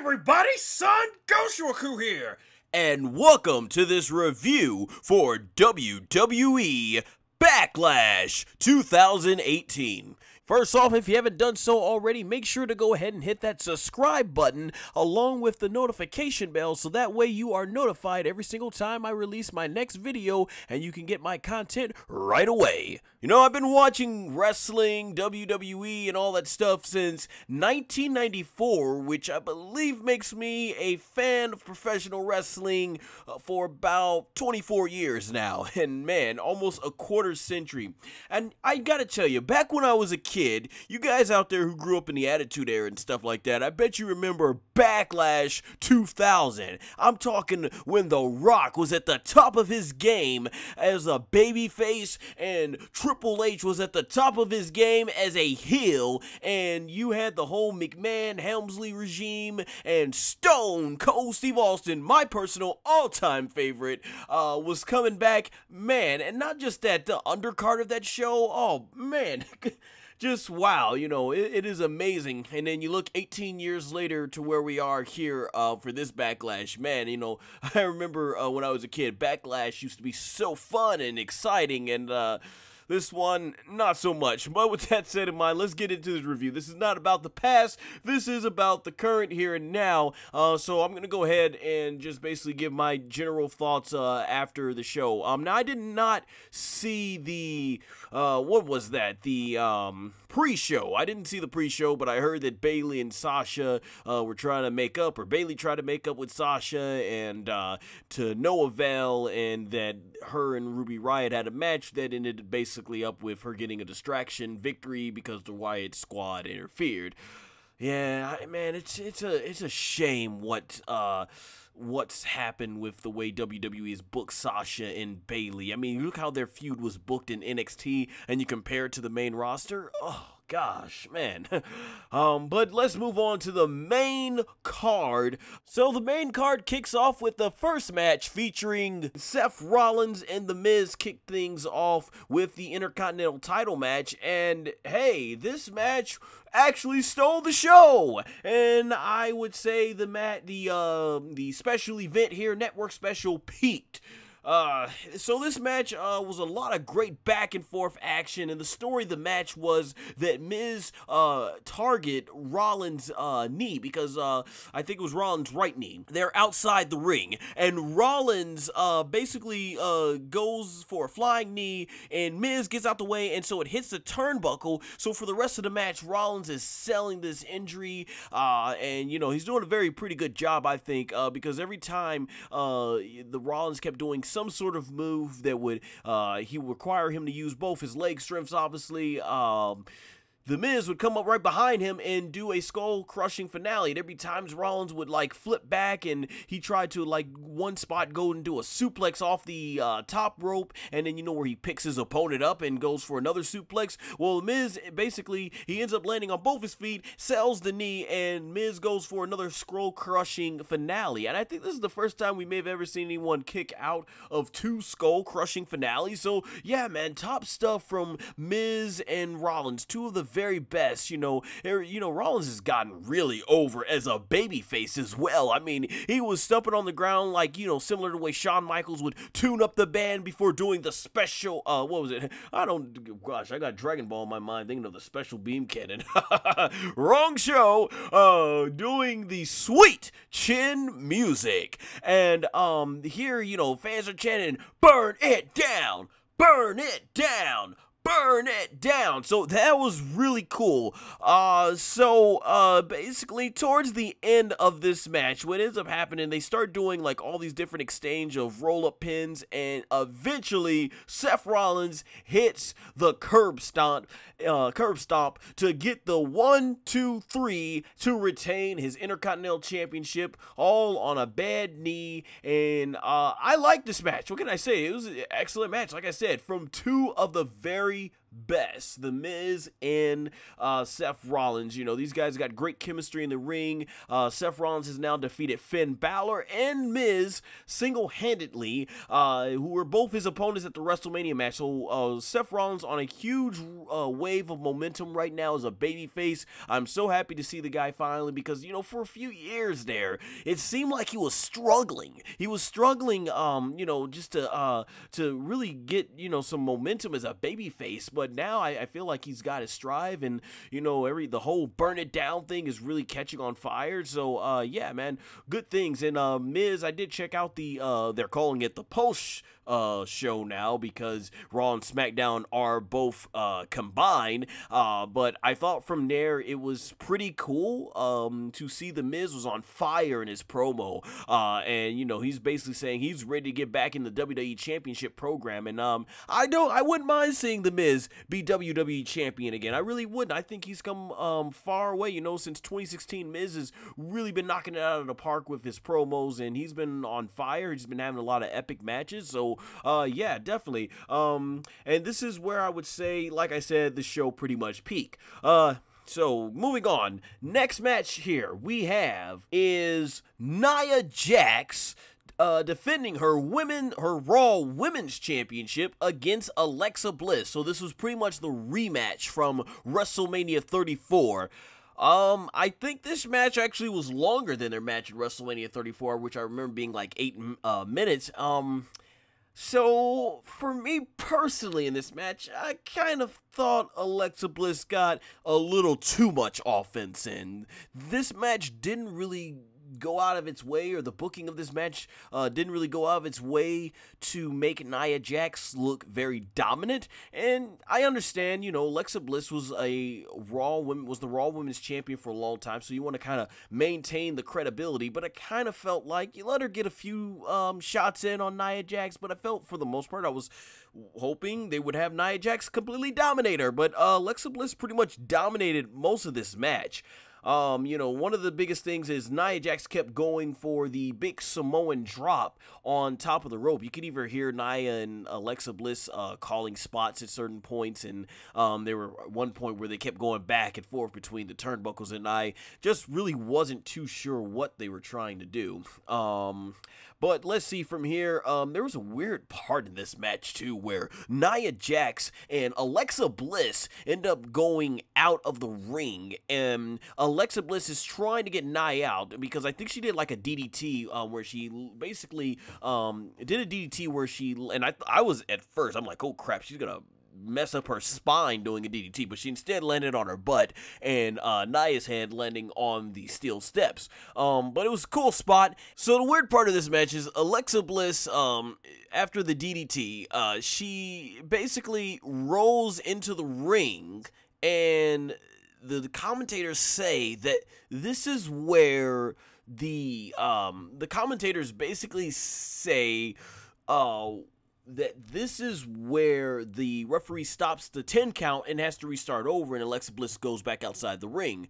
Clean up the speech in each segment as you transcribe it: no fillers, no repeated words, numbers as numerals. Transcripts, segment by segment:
everybody, SonGoshuaku here, and welcome to this review for WWE Backlash 2018. First off, if you haven't done so already, make sure to go ahead and hit that subscribe button along with the notification bell so that way you are notified every single time I release my next video and you can get my content right away. You know, I've been watching wrestling, WWE, and all that stuff since 1994, which I believe makes me a fan of professional wrestling for about 24 years now. And man, almost a quarter century. And I gotta tell you, back when I was a kid, you guys out there who grew up in the Attitude Era and stuff like that, I bet you remember Backlash 2000. I'm talking when The Rock was at the top of his game as a babyface and Triple H was at the top of his game as a heel, and you had the whole McMahon Helmsley regime and Stone Cold Steve Austin, my personal all-time favorite, was coming back, man. And not just that, the undercard of that show, oh man. Just wow, you know, it is amazing. And then you look 18 years later to where we are here for this Backlash. Man, you know, I remember when I was a kid, Backlash used to be so fun and exciting, and this one, not so much. But with that said in mind, let's get into this review. This is not about the past. This is about the current here and now. So I'm going to go ahead and just basically give my general thoughts after the show. Now, I did not see the, what was that? The pre-show. I didn't see the pre-show, but I heard that Bayley and Sasha were trying to make up, or Bayley tried to make up with Sasha, and to no avail, and that her and Ruby Riott had a match that ended basically up with her getting a distraction victory because the Riott Squad interfered. Yeah, man, it's a shame what's happened with the way WWE has booked Sasha and Bayley. I mean, look how their feud was booked in NXT, and you compare it to the main roster. Oh gosh, man. But let's move on to the main card. So the main card kicks off with the first match featuring Seth Rollins and The Miz. Kicked things off with the Intercontinental title match, and hey, this match actually stole the show. And I would say the special event here, network special, peaked. So this match was a lot of great back and forth action, and the story of the match was that Miz target Rollins' knee, because I think it was Rollins' right knee. They're outside the ring, and Rollins basically goes for a flying knee, and Miz gets out the way, and so it hits the turnbuckle. So for the rest of the match, Rollins is selling this injury, and you know, he's doing a pretty good job, I think, because every time the Rollins kept doing some sort of move that would he would require him to use both his leg strengths, obviously, The Miz would come up right behind him and do a skull-crushing finale. And every time Rollins would, like, flip back, and he tried to, like, one spot go and do a suplex off the top rope, and then, you know, where he picks his opponent up and goes for another suplex. Well, The Miz, basically, he ends up landing on both his feet, sells the knee, and Miz goes for another skull-crushing finale. And I think this is the first time we may have ever seen anyone kick out of two skull-crushing finales. So, yeah, man, top stuff from Miz and Rollins, two of the very best. You know, Rollins has gotten really over as a babyface as well. I mean, he was stumping on the ground like, you know, similar to the way Shawn Michaels would tune up the band before doing the special, what was it? I got Dragon Ball in my mind thinking of the special beam cannon. Wrong show. Doing the sweet chin music. And here, you know, fans are chanting, "Burn it down! Burn it down! Burn it down!" So that was really cool. Basically, towards the end of this match, what ends up happening, they start doing like all these different exchange of roll-up pins, and eventually Seth Rollins hits the curb stomp to get the 1, 2, 3 to retain his Intercontinental Championship, all on a bad knee. And I like this match. What can I say? It was an excellent match. Like I said, from two of the very best. The Miz and Seth Rollins. You know, these guys got great chemistry in the ring. Seth Rollins has now defeated Finn Balor and Miz single-handedly, who were both his opponents at the WrestleMania match. So Seth Rollins on a huge wave of momentum right now as a babyface. I'm so happy to see the guy finally, because, you know, for a few years there, it seemed like he was struggling. He was struggling, you know, just to really get, you know, some momentum as a babyface. But now I feel like he's got his stride, and, you know, the whole burn it down thing is really catching on fire. So yeah, man, good things. And Miz, I did check out the they're calling it the post show now, because Raw and SmackDown are both combined, but I thought from there it was pretty cool to see the Miz was on fire in his promo, and, you know, he's basically saying he's ready to get back in the WWE Championship program, and I wouldn't mind seeing the Miz be WWE Champion again. I really wouldn't. I think he's come far away, you know, since 2016. Miz has really been knocking it out of the park with his promos, and he's been on fire. He's been having a lot of epic matches. So yeah, definitely. And this is where I would say, like I said, the show pretty much peaked. So moving on, next match here we have is Nia Jax defending her Raw Women's Championship against Alexa Bliss. So this was pretty much the rematch from WrestleMania 34. I think this match actually was longer than their match at WrestleMania 34, which I remember being like 8 minutes. So, for me personally in this match, I kind of thought Alexa Bliss got a little too much offense in. This match didn't really go out of its way, or the booking of this match didn't really go out of its way to make Nia Jax look very dominant. And I understand, you know, Alexa Bliss was the Raw Women's Champion for a long time, so you want to kind of maintain the credibility. But I kind of felt like you let her get a few shots in on Nia Jax, but I felt for the most part I was hoping they would have Nia Jax completely dominate her. But Alexa Bliss pretty much dominated most of this match. You know, one of the biggest things is Nia Jax kept going for the big Samoan drop on top of the rope. You could even hear Nia and Alexa Bliss calling spots at certain points, and there were one point where they kept going back and forth between the turnbuckles, and I just really wasn't too sure what they were trying to do. But let's see from here. There was a weird part in this match too, where Nia Jax and Alexa Bliss end up going out of the ring, and Alexa Bliss is trying to get Nia out, because I think she did like a DDT where she basically did a DDT where she, and I was at first, I'm like, oh crap, she's gonna mess up her spine doing a DDT, but she instead landed on her butt, and Nia's head landing on the steel steps. But it was a cool spot. So the weird part of this match is Alexa Bliss, after the DDT, she basically rolls into the ring, and the commentators say that this is where the commentators basically say that this is where the referee stops the 10 count and has to restart over, and Alexa Bliss goes back outside the ring.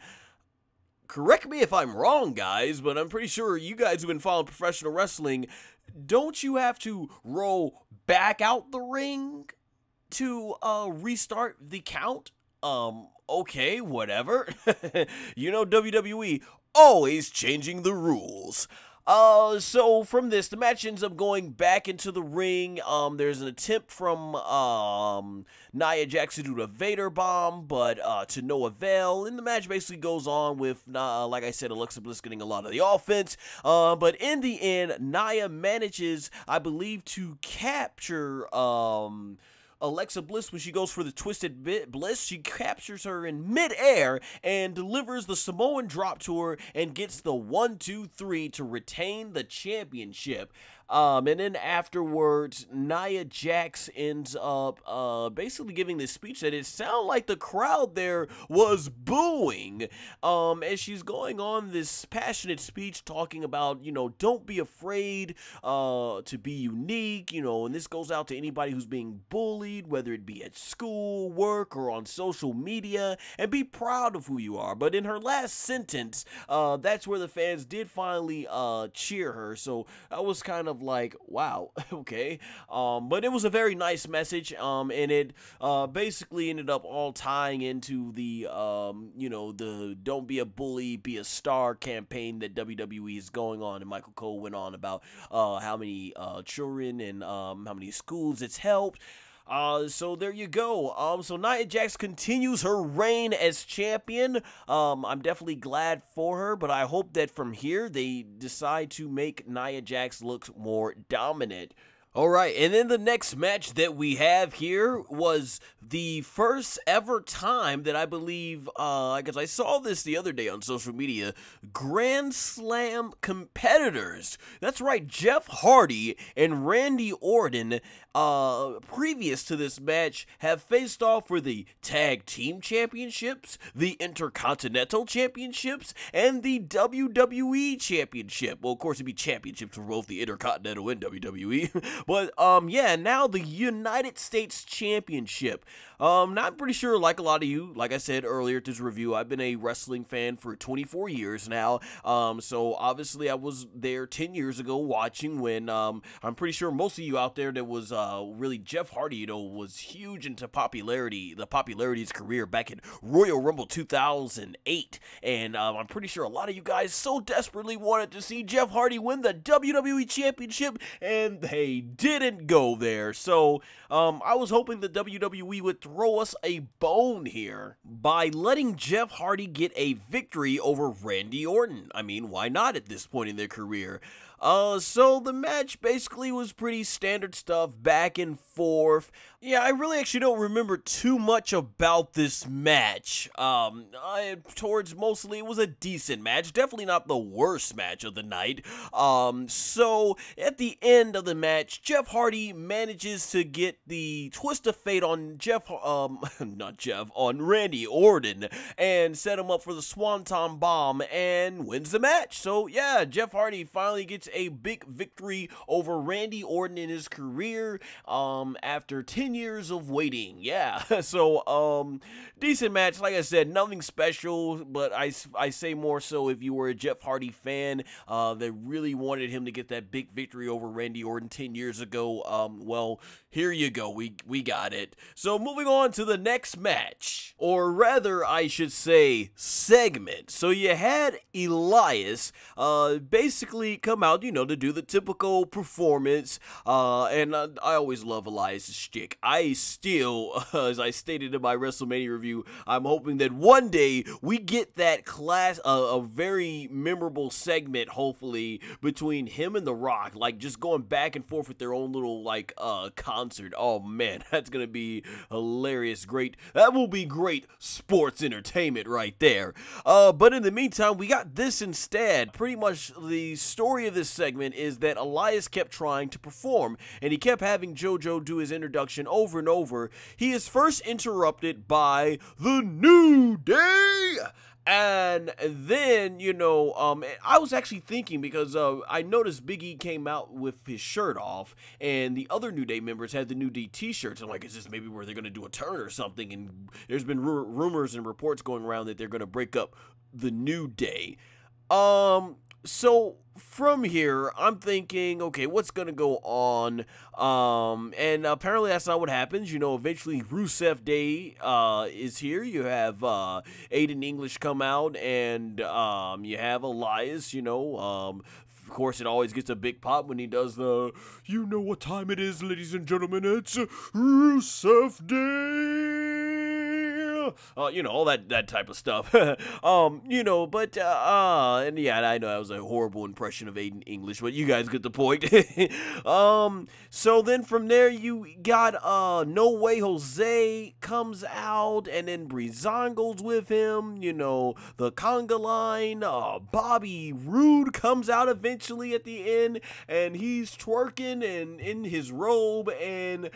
Correct me if I'm wrong, guys, but I'm pretty sure you guys who've been following professional wrestling, don't you have to roll back out the ring to restart the count? Okay, whatever. You know, WWE always changing the rules. So from this, the match ends up going back into the ring. There's an attempt from Nia Jax to do the Vader bomb, but to no avail. And the match basically goes on with, like I said, Alexa Bliss getting a lot of the offense. But in the end, Nia manages, I believe, to capture Alexa Bliss when she goes for the Twisted Bliss. She captures her in midair and delivers the Samoan drop to her and gets the 1-2-3 to retain the championship. And then afterwards, Nia Jax ends up basically giving this speech that it sounded like the crowd there was booing as she's going on this passionate speech talking about, you know, don't be afraid to be unique, you know, and this goes out to anybody who's being bullied, whether it be at school, work, or on social media, and be proud of who you are. But in her last sentence, that's where the fans did finally cheer her, so that was kind of of like, wow, okay. But it was a very nice message, and it basically ended up all tying into the, the Don't Be a Bully, Be a Star campaign that WWE is going on. And Michael Cole went on about how many children and how many schools it's helped. So there you go. So Nia Jax continues her reign as champion. I'm definitely glad for her, but I hope that from here they decide to make Nia Jax look more dominant. Alright, and then the next match that we have here was the first ever time that I believe, because I saw this the other day on social media, Grand Slam competitors. That's right, Jeff Hardy and Randy Orton, previous to this match, have faced off for the Tag Team Championships, the Intercontinental Championships, and the WWE Championship. Well, of course, it'd be championships for both the Intercontinental and WWE. But, yeah, now the United States Championship. I'm pretty sure, like a lot of you, like I said earlier at this review, I've been a wrestling fan for 24 years now. So obviously I was there 10 years ago watching when, I'm pretty sure most of you out there that was, really Jeff Hardy, was huge into popularity, the popularity of his career back in Royal Rumble 2008. And, I'm pretty sure a lot of you guys so desperately wanted to see Jeff Hardy win the WWE Championship, and they didn't go there. So, I was hoping the WWE would throw us a bone here by letting Jeff Hardy get a victory over Randy Orton. I mean, why not at this point in their career? So the match basically was pretty standard stuff, back and forth. Yeah, I really actually don't remember too much about this match. Towards mostly, it was a decent match, definitely not the worst match of the night. So at the end of the match, Jeff Hardy manages to get the twist of fate on on Randy Orton, and set him up for the Swanton Bomb and wins the match. So yeah, Jeff Hardy finally gets a big victory over Randy Orton in his career, after 10 years of waiting. Yeah, so, decent match. Like I said, nothing special, but I say more so if you were a Jeff Hardy fan, that really wanted him to get that big victory over Randy Orton 10 years ago, well, here you go, we got it. So moving on to the next match, or rather, I should say, segment. So you had Elias, basically come out, to do the typical performance, and I always love Elias's shtick. I still, as I stated in my WrestleMania review, I'm hoping that one day we get that a very memorable segment, hopefully, between him and The Rock, like just going back and forth with their own little, like, concert. Oh man, that's gonna be hilarious. Great. That will be great sports entertainment right there. But in the meantime, we got this instead. Pretty much the story of this segment is that Elias kept trying to perform, and he kept having JoJo do his introduction over and over. He is first interrupted by The New Day. And then, I was actually thinking, because I noticed Big E came out with his shirt off, and the other New Day members had the New Day t-shirts. I'm like, is this maybe where they're going to do a turn or something? And there's been rumors and reports going around that they're going to break up the New Day. So from here, I'm thinking, okay, what's going to go on? And apparently that's not what happens. Eventually Rusev Day is here. You have Aiden English come out, and you have Elias, of course, it always gets a big pop when he does the, you know what time it is, ladies and gentlemen, it's Rusev Day. All that type of stuff. But, and yeah, I know that was a horrible impression of Aiden English, but you guys get the point. So then from there, you got, No Way Jose comes out, and then Breezango's with him, the Conga Line, Bobby Roode comes out eventually at the end, and he's twerking and in his robe, and,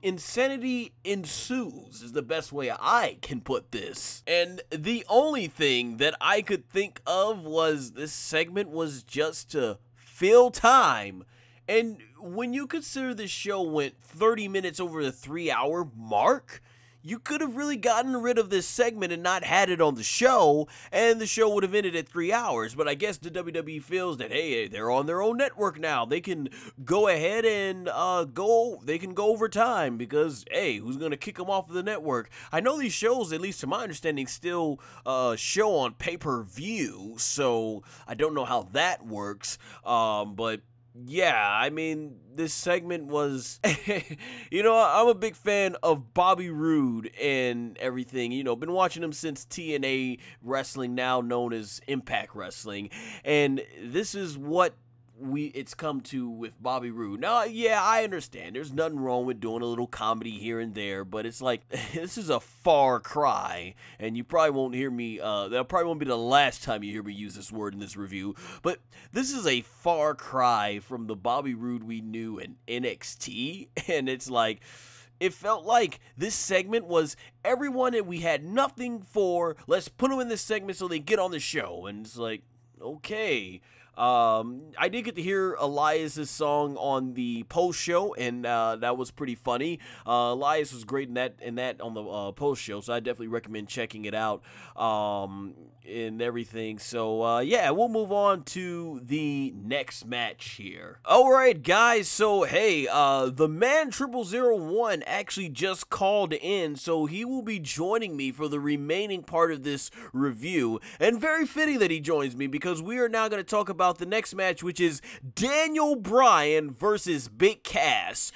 insanity ensues, is the best way I can put this. And the only thing that I could think of was this segment was just to fill time. And when you consider this show went 30 minutes over the 3-hour mark, you could have really gotten rid of this segment and not had it on the show, and the show would have ended at 3 hours. But I guess the WWE feels that, hey, they're on their own network now. They can go ahead and go over time because, hey, who's going to kick them off of the network? I know these shows, at least to my understanding, still show on pay-per-view, so I don't know how that works, but yeah, I mean, this segment was, you know, I'm a big fan of Bobby Roode and everything. You know, been watching him since TNA Wrestling, now known as Impact Wrestling. And this is what it's come to with Bobby Roode. Now, yeah, I understand. There's nothing wrong with doing a little comedy here and there, but it's like, this is a far cry, and you probably won't hear me, that probably won't be the last time you hear me use this word in this review, but this is a far cry from the Bobby Roode we knew in NXT, and it's like, it felt like this segment was everyone that we had nothing for, let's put them in this segment so they get on the show, and it's like, okay. I did get to hear Elias's song on the post show, and that was pretty funny. Elias was great in that on the post show, so I definitely recommend checking it out. And everything. So yeah, we'll move on to the next match here. All right, guys. So hey, the man0001 actually just called in, so he will be joining me for the remaining part of this review, and very fitting that he joins me because we are now going to talk about the next match, which is Daniel Bryan versus Big Cass.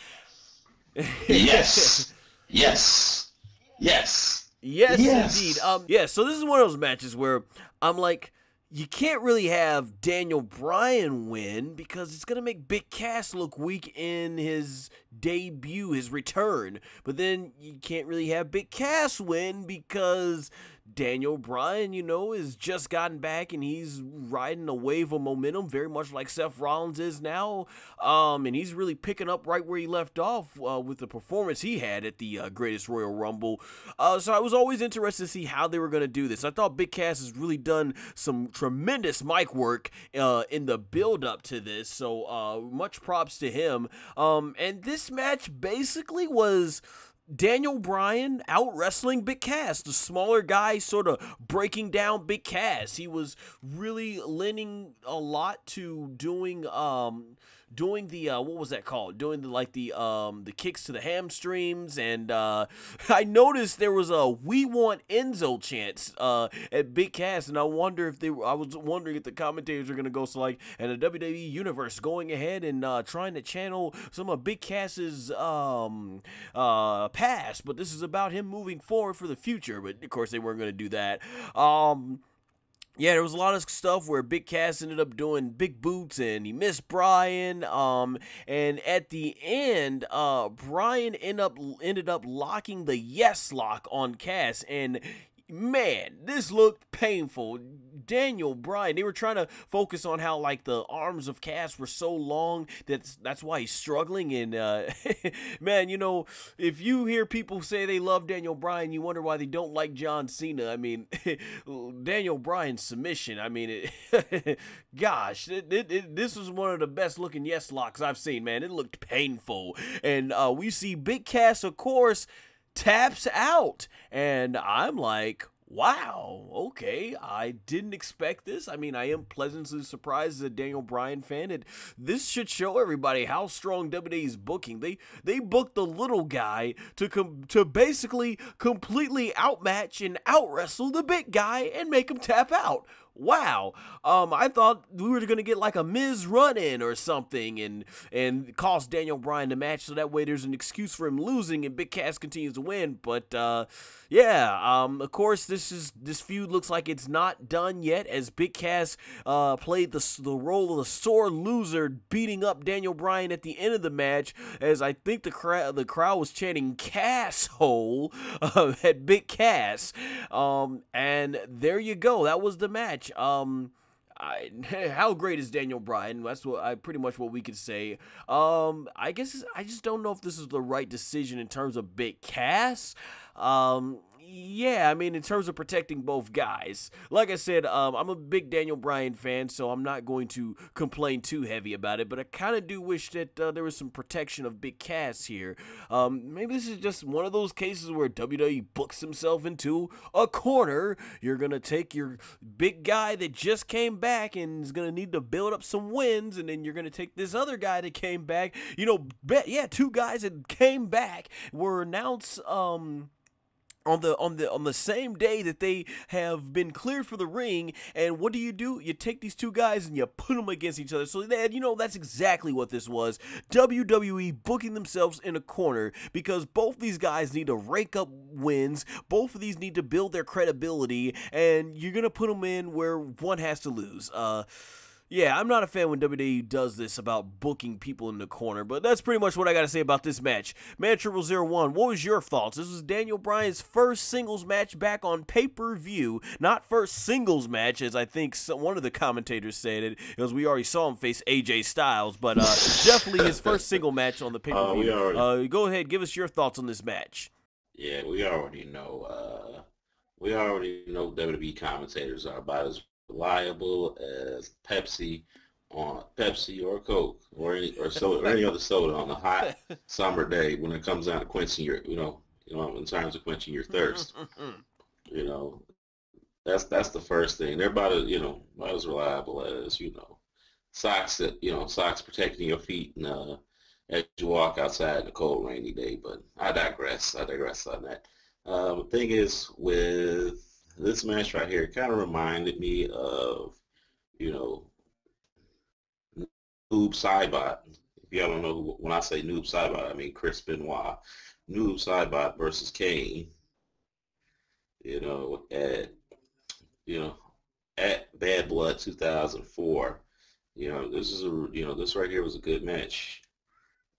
Yes. Yes. Yes. Yes, indeed. Yeah, so this is one of those matches where I'm like, you can't really have Daniel Bryan win because it's going to make Big Cass look weak in his debut, his return. But then you can't really have Big Cass win because Daniel Bryan, you know, has just gotten back and he's riding a wave of momentum, very much like Seth Rollins is now. And he's really picking up right where he left off with the performance he had at the Greatest Royal Rumble. So I was always interested to see how they were going to do this. I thought Big Cass has really done some tremendous mic work in the build-up to this, so much props to him. And this match basically was Daniel Bryan out wrestling Big Cass, the smaller guy sort of breaking down Big Cass. He was really lending a lot to doing the what was that called? Doing the kicks to the hamstrings, and I noticed there was a "We Want Enzo" chants at Big Cass, and I wonder if I was wondering if the commentators are gonna go so like in the WWE universe going ahead and trying to channel some of Big Cass's past, but this is about him moving forward for the future. But of course they weren't gonna do that. Yeah, there was a lot of stuff where Big Cass ended up doing big boots and he missed Bryan. And at the end, Bryan ended up locking the yes lock on Cass, and man, this looked painful. Daniel Bryan, they were trying to focus on how like the arms of Cass were so long that's why he's struggling. And man, you know, if you hear people say they love Daniel Bryan, you wonder why they don't like John Cena. I mean, Daniel Bryan's submission, I mean, gosh, this was one of the best looking yes locks I've seen, man. It looked painful. And we see Big Cass, of course, taps out, and I'm like, wow, okay, I didn't expect this. I mean, I am pleasantly surprised as a Daniel Bryan fan, and this should show everybody how strong WWE's booking. They booked the little guy to basically completely outmatch and outwrestle the big guy and make him tap out. Wow. I thought we were going to get like a Miz run-in or something and cost Daniel Bryan the match so that way there's an excuse for him losing and Big Cass continues to win. But yeah, of course this feud looks like it's not done yet as Big Cass played the role of the sore loser, beating up Daniel Bryan at the end of the match, as I think the crowd was chanting "Casshole" at Big Cass. And there you go. That was the match. How great is Daniel Bryan? That's pretty much what we could say. I guess I just don't know if this is the right decision in terms of Big Cass. Yeah, I mean, in terms of protecting both guys, like I said, I'm a big Daniel Bryan fan, so I'm not going to complain too heavy about it, but I kind of do wish that there was some protection of Big Cass here. Maybe this is just one of those cases where WWE books himself into a corner. You're going to take your big guy that just came back and is going to need to build up some wins, and then you're going to take this other guy that came back. You know, two guys that came back were announced, on the same day that they have been cleared for the ring, and what do? You take these two guys and you put them against each other. So that, you know, that's exactly what this was. WWE booking themselves in a corner because both these guys need to rake up wins. Both of these need to build their credibility, and you're gonna put them in where one has to lose. Yeah, I'm not a fan when WWE does this about booking people in the corner, but that's pretty much what I got to say about this match. Man0001, what was your thoughts? This was Daniel Bryan's first singles match back on pay-per-view, not first singles match, as I think one of the commentators said it, because we already saw him face AJ Styles, but definitely his first single match on the pay-per-view. Go ahead, give us your thoughts on this match. Yeah, we already know WWE commentators are about as reliable as Pepsi or Coke or any other soda on a hot summer day when it comes down to quenching your in terms of quenching your thirst. That's the first thing. They're about as reliable as socks protecting your feet and as you walk outside in a cold rainy day. But I digress on that. The thing is with this match right here, it kind of reminded me of, Noob Saibot. If y'all don't know, when I say Noob Saibot, I mean Chris Benoit. Noob Saibot versus Kane. At Bad Blood 2004. This right here was a good match,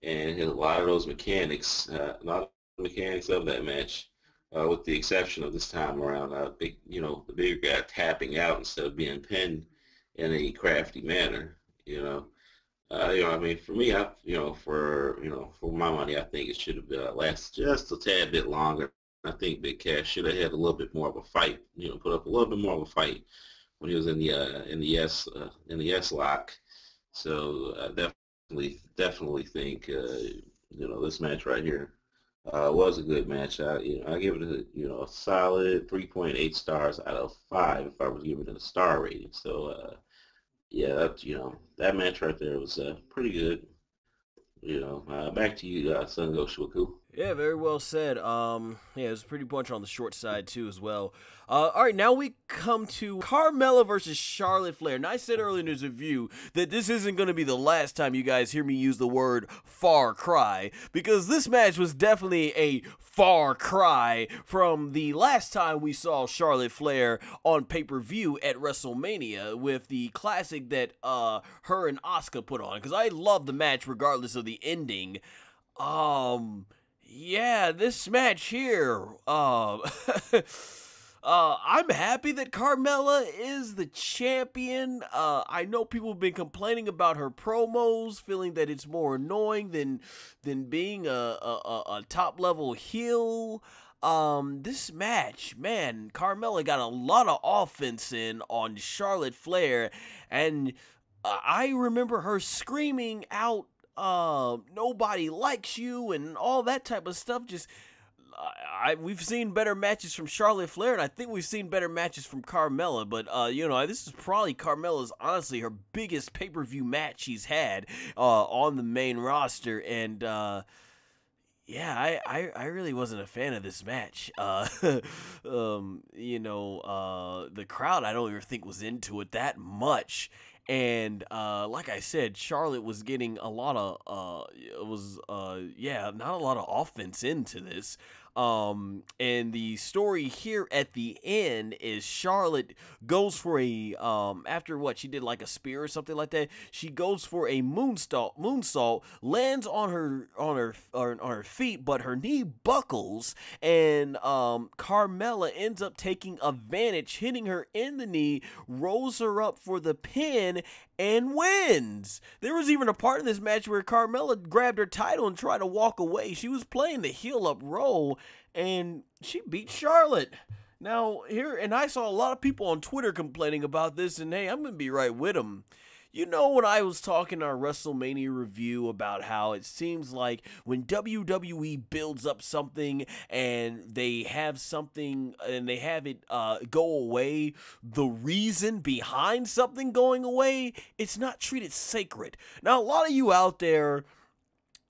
and hit a lot of those mechanics. A lot of the mechanics of that match. With the exception of this time around, the bigger guy tapping out instead of being pinned in a crafty manner. For me, for my money, I think it should have lasted just a tad bit longer. I think Big Cass should have had a little bit more of a fight. Put up a little bit more of a fight when he was in the S lock. So I definitely think this match right here was a good match. I give it a solid 3.8 stars out of 5 if I was giving it a star rating. So that match right there was pretty good. Back to you, SonGoshuaku. Yeah, very well said. It was pretty much on the short side too as well. All right, now we come to Carmella versus Charlotte Flair. Now, I said earlier in this review that this isn't going to be the last time you guys hear me use the word far cry, because this match was definitely a far cry from the last time we saw Charlotte Flair on pay-per-view at WrestleMania with the classic that her and Asuka put on, because I love the match regardless of the ending. Yeah, this match here, I'm happy that Carmella is the champion. I know people have been complaining about her promos, feeling that it's more annoying than being a top-level heel. This match, man, Carmella got a lot of offense in on Charlotte Flair, and I remember her screaming out, nobody likes you and all that type of stuff. Just we've seen better matches from Charlotte Flair, and I think we've seen better matches from Carmella, but this is probably Carmella's, honestly, her biggest pay-per-view match she's had on the main roster, and I really wasn't a fan of this match. The crowd, I don't even think was into it that much. And like I said, Charlotte was getting a lot of not a lot of offense into this. And the story here at the end is Charlotte goes for a after what she did, like a spear or something like that. She goes for a moonsault, lands on her feet, but her knee buckles, and Carmella ends up taking advantage, hitting her in the knee, rolls her up for the pin, and wins. There was even a part in this match where Carmella grabbed her title and tried to walk away. She was playing the heel up role, and she beat Charlotte. Now, here, and I saw a lot of people on Twitter complaining about this, and hey, I'm going to be right with them. You know, when I was talking our WrestleMania review about how it seems like when WWE builds up something and they have something and they have it go away, the reason behind something going away, it's not treated sacred. Now, a lot of you out there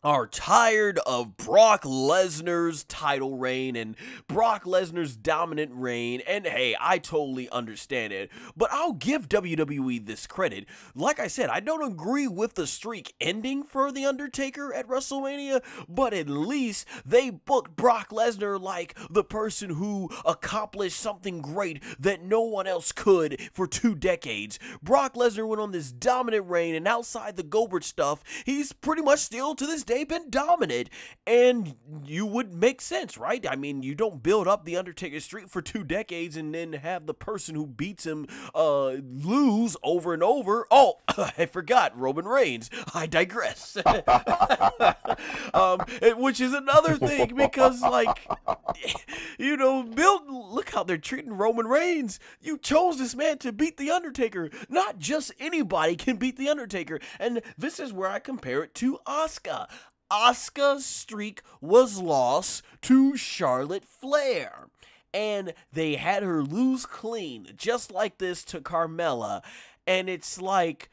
are tired of Brock Lesnar's title reign and Brock Lesnar's dominant reign, and hey, I totally understand it, but I'll give WWE this credit. Like I said, I don't agree with the streak ending for The Undertaker at WrestleMania, but at least they booked Brock Lesnar like the person who accomplished something great that no one else could for 2 decades. Brock Lesnar went on this dominant reign, and outside the Goldberg stuff, he's pretty much still to this day been dominant, and you would make sense, right? I mean, you don't build up the Undertaker streak for 2 decades and then have the person who beats him lose over and over. Oh, I forgot, Roman Reigns. I digress. Which is another thing, because, like, you know, look how they're treating Roman Reigns. You chose this man to beat The Undertaker. Not just anybody can beat The Undertaker. And this is where I compare it to Asuka. Asuka's streak was lost to Charlotte Flair, and they had her lose clean, just like this, to Carmella. And it's like,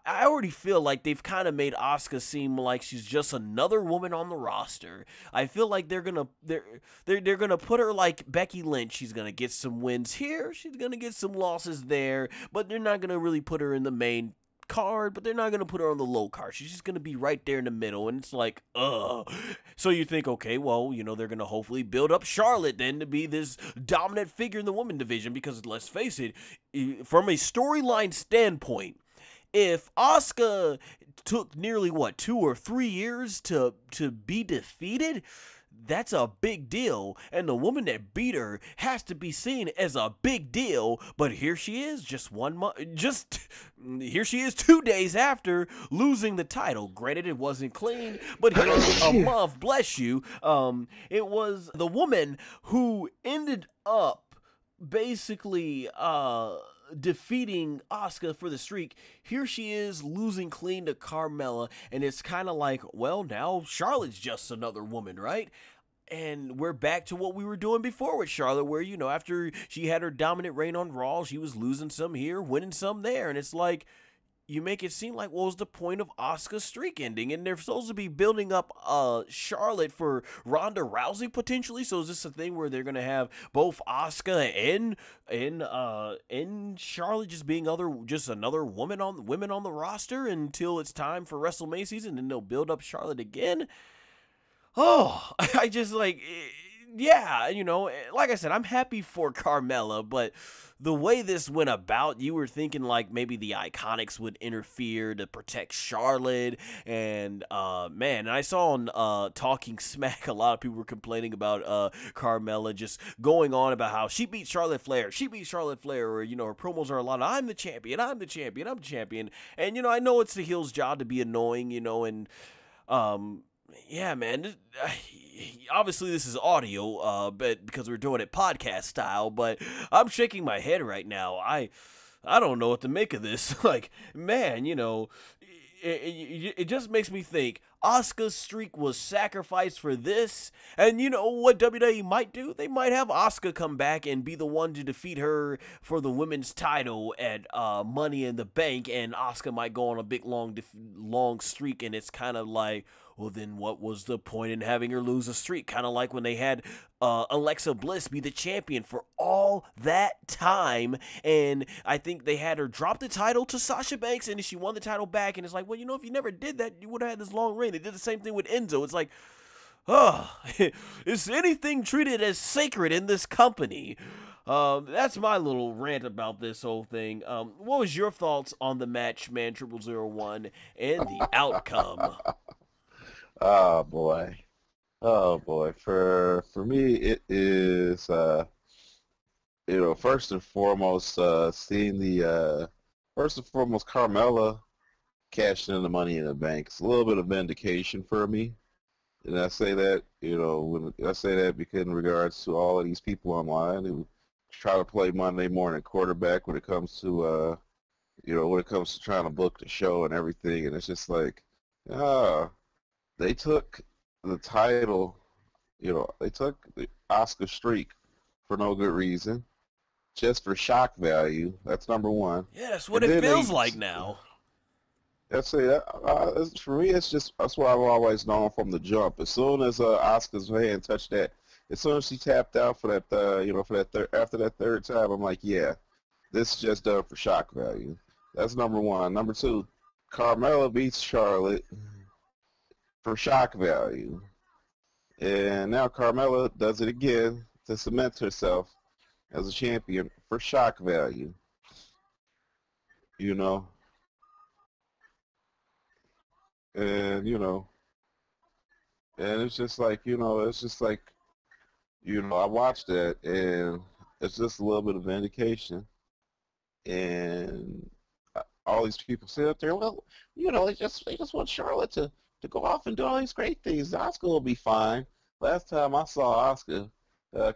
I already feel like they've kind of made Asuka seem like she's just another woman on the roster. I feel like they're gonna put her like Becky Lynch. She's gonna get some wins here, she's gonna get some losses there, but they're not gonna really put her in the main card, but they're not gonna put her on the low card. She's just gonna be right there in the middle, and it's like, ugh. So you think, okay, well, you know, they're gonna hopefully build up Charlotte then to be this dominant figure in the women division, because let's face it, from a storyline standpoint, if Asuka took nearly 2 or 3 years to be defeated, that's a big deal, and the woman that beat her has to be seen as a big deal. But here she is, here she is 2 days after losing the title. Granted, it wasn't clean, but here a month, bless you, it was the woman who ended up basically defeating Asuka for the streak. Here she is losing clean to Carmella, and it's kind of like, well, now Charlotte's just another woman, right? And we're back to what we were doing before with Charlotte, where, you know, after she had her dominant reign on Raw, she was losing some here, winning some there, and it's like, you make it seem like, what was the point of Asuka's streak ending? And they're supposed to be building up Charlotte for Ronda Rousey potentially. So is this a thing where they're gonna have both Asuka and Charlotte just being another women on the roster until it's time for WrestleMania season, and then they'll build up Charlotte again? Oh, I just like, yeah, you know, like I said, I'm happy for Carmella, but the way this went about, you were thinking like maybe the Iconics would interfere to protect Charlotte, and man, I saw on Talking Smack, a lot of people were complaining about Carmella just going on about how she beat Charlotte Flair, or, you know, her promos are a lot of, I'm the champion, and, you know, I know it's the heel's job to be annoying, you know, and yeah, man, obviously this is audio, but because we're doing it podcast style, but I'm shaking my head right now. I don't know what to make of this. Like, man, you know, it just makes me think Asuka's streak was sacrificed for this. And you know what WWE might do? They might have Asuka come back and be the one to defeat her for the women's title at Money in the Bank, and Asuka might go on a big long streak, and it's kind of like, well, then what was the point in having her lose a streak? Kind of like when they had Alexa Bliss be the champion for all that time, and I think they had her drop the title to Sasha Banks, and she won the title back, and it's like, well, you know, if you never did that, you would have had this long reign. They did the same thing with Enzo. It's like, oh, is anything treated as sacred in this company? That's my little rant about this whole thing. What was your thoughts on the match, man, 0001, and the outcome? Oh boy. For me, it is you know, first and foremost Carmella cashing in the Money in the Bank. It's a little bit of vindication for me. And I say that, when I say that because in regards to all of these people online who try to play Monday morning quarterback when it comes to, when it comes to trying to book the show and everything, and it's just like, ah, they took the title, they took the Oscar streak for no good reason, just for shock value. That's number one. Yeah, that's what And it then feels like now. That's it. For me, that's what I've always known from the jump. As soon as Oscar's hand touched that, as soon as she tapped out for that, after that third time, I'm like, yeah, this is just done for shock value. That's number one. Number two, Carmella beats Charlotte for shock value, and now Carmella does it again to cement herself as a champion for shock value. And and it's just like, I watched that, and it's just a little bit of vindication. And all these people sit up there, well, they just want Charlotte to go off and do all these great things. Asuka will be fine. Last time I saw Asuka,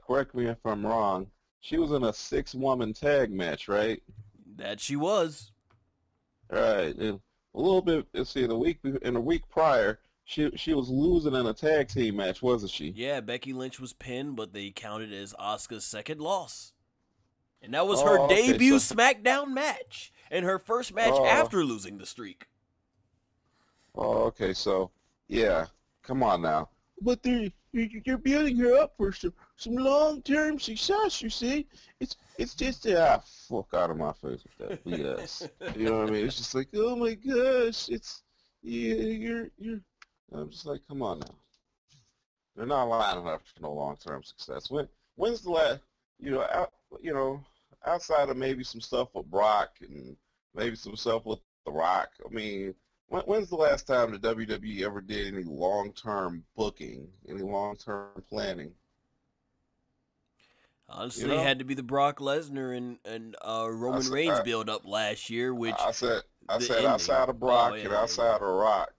correct me if I'm wrong, she was in a 6-woman tag match, right? That she was. Right. And a little bit, let's see, in a week prior, she was losing in a tag team match, wasn't she? Yeah, Becky Lynch was pinned, but they counted it as Asuka's second loss. And that was her debut SmackDown match, and her first match after losing the streak. Oh, okay, so, yeah, come on now. But you're building her up for some long-term success, you see. It's just, fuck out of my face with that BS. You know what I mean? It's just like, oh my gosh, you're, I'm just like, come on now. They're not lining up for no long-term success. When's the last, outside of maybe some stuff with Brock and maybe some stuff with The Rock, I mean, when's the last time the WWE ever did any long-term booking, any long-term planning? Honestly, it had to be the Brock Lesnar and Roman Reigns build-up last year, which I said outside of Brock and outside of Rock.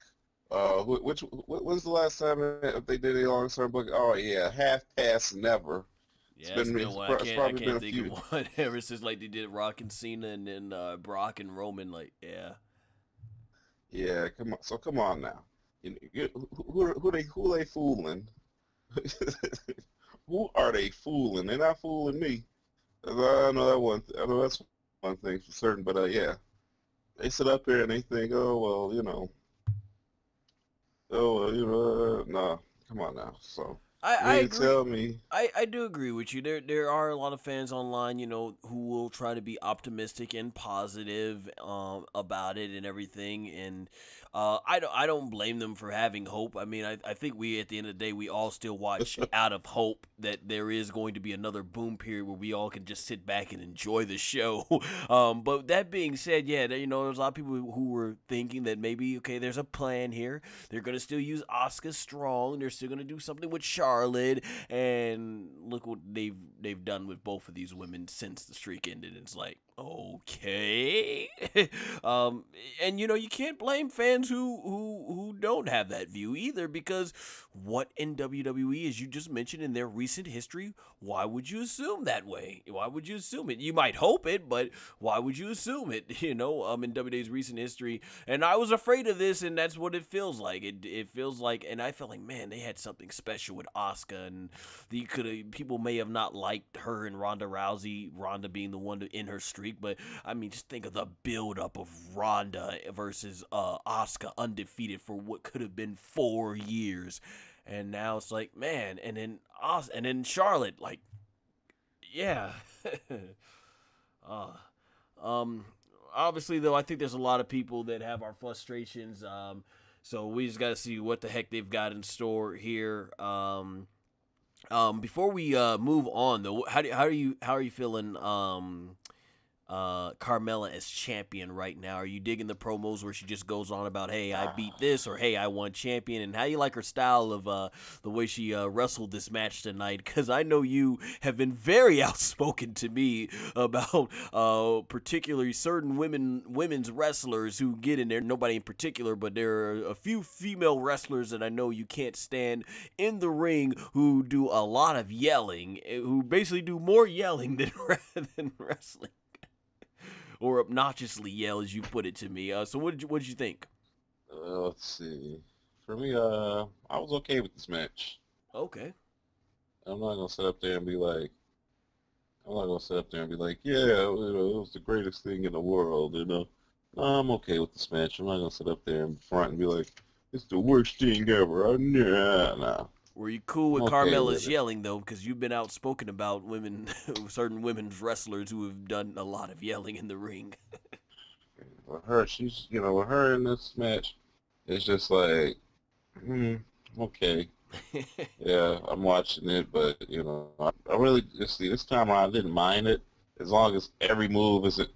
When's the last time they did a long-term booking? Oh yeah, half past never. Yeah, it's been a while. I can't think of one ever since like they did Rock and Cena and then Brock and Roman. Like, yeah. Yeah, come on. So come on now. Who they fooling? Who are they fooling? They're not fooling me. I know that one. I know that's one thing for certain. But yeah, they sit up here and they think, oh well, nah. Come on now. So. I agree. Tell me. I do agree with you. There are a lot of fans online, who will try to be optimistic and positive about it and everything, and I don't blame them for having hope. I mean, I think we at the end of the day we all still watch out of hope that there is going to be another boom period where we all can just sit back and enjoy the show. But that being said, yeah, there's a lot of people who were thinking that maybe there's a plan here. They're gonna still use Asuka strong. They're still gonna do something with Charlotte, and look what they've done with both of these women since the streak ended. It's like, okay. And you can't blame fans who don't have that view either, because what in WWE, as you just mentioned, in their recent history, why would you assume that way? Why would you assume it? You might hope it, but why would you assume it? In WWE's recent history, and I was afraid of this, and that's what it feels like. It feels like, and I felt like, man, they had something special with Asuka, and people may have not liked her and Ronda Rousey, Ronda being the one to end her streak, but I mean, just think of the build-up of Ronda versus Asuka undefeated for what could have been 4 years, and now it's like, man, and then Charlotte, like, yeah. Obviously, though, I think there's a lot of people that have our frustrations. So we just got to see what the heck they've got in store here. Before we move on, though, how are you feeling? Carmella as champion right now? Are you digging the promos where she just goes on about, hey, I beat this, or hey, I won champion? And how you like her style of the way she wrestled this match tonight? Because I know you have been very outspoken to me about particularly certain women's wrestlers who get in there. Nobody in particular, but there are a few female wrestlers that I know you can't stand in the ring who do a lot of yelling, who basically do more yelling than wrestling. Or obnoxiously yell, as you put it to me. So what did you think? Let's see. For me, I was okay with this match. Okay. I'm not gonna sit up there and be like, yeah, it was the greatest thing in the world, No, I'm okay with this match. I'm not gonna sit up there in front and be like, it's the worst thing ever. Nah. Were you cool with Okay Carmella's with it. yelling, though? Because you've been outspoken about women, certain women's wrestlers who have done a lot of yelling in the ring. With her, with her in this match, it's just like, okay. Yeah, I'm watching it, but, I really, see, this time I didn't mind it, as long as every move isn't,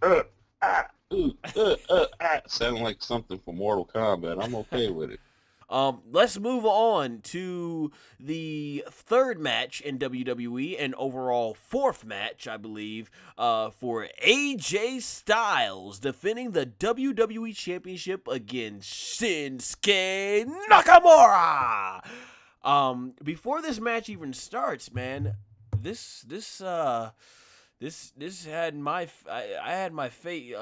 sounding like something from Mortal Kombat. I'm okay with it. Let's move on to the third match in WWE and overall fourth match, I believe, for AJ Styles defending the WWE Championship against Shinsuke Nakamura. Before this match even starts, man, this had I had my face.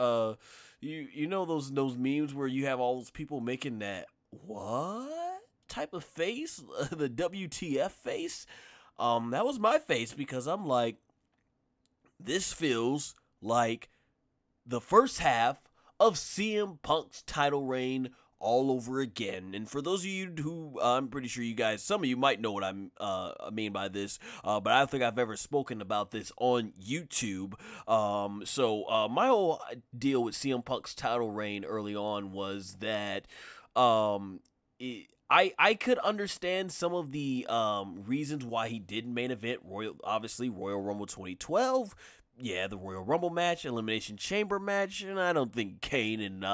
You know those memes where you have all those people making that what type of face? The WTF face? That was my face, because I'm like, this feels like the first half of CM Punk's title reign all over again. And for those of you who, I'm pretty sure you guys, some of you might know what I mean by this, but I don't think I've ever spoken about this on YouTube. So my whole deal with CM Punk's title reign early on was that I could understand some of the reasons why he didn't main event Royal Rumble 2012. Yeah, the Royal Rumble match, Elimination Chamber match, and I don't think Kane and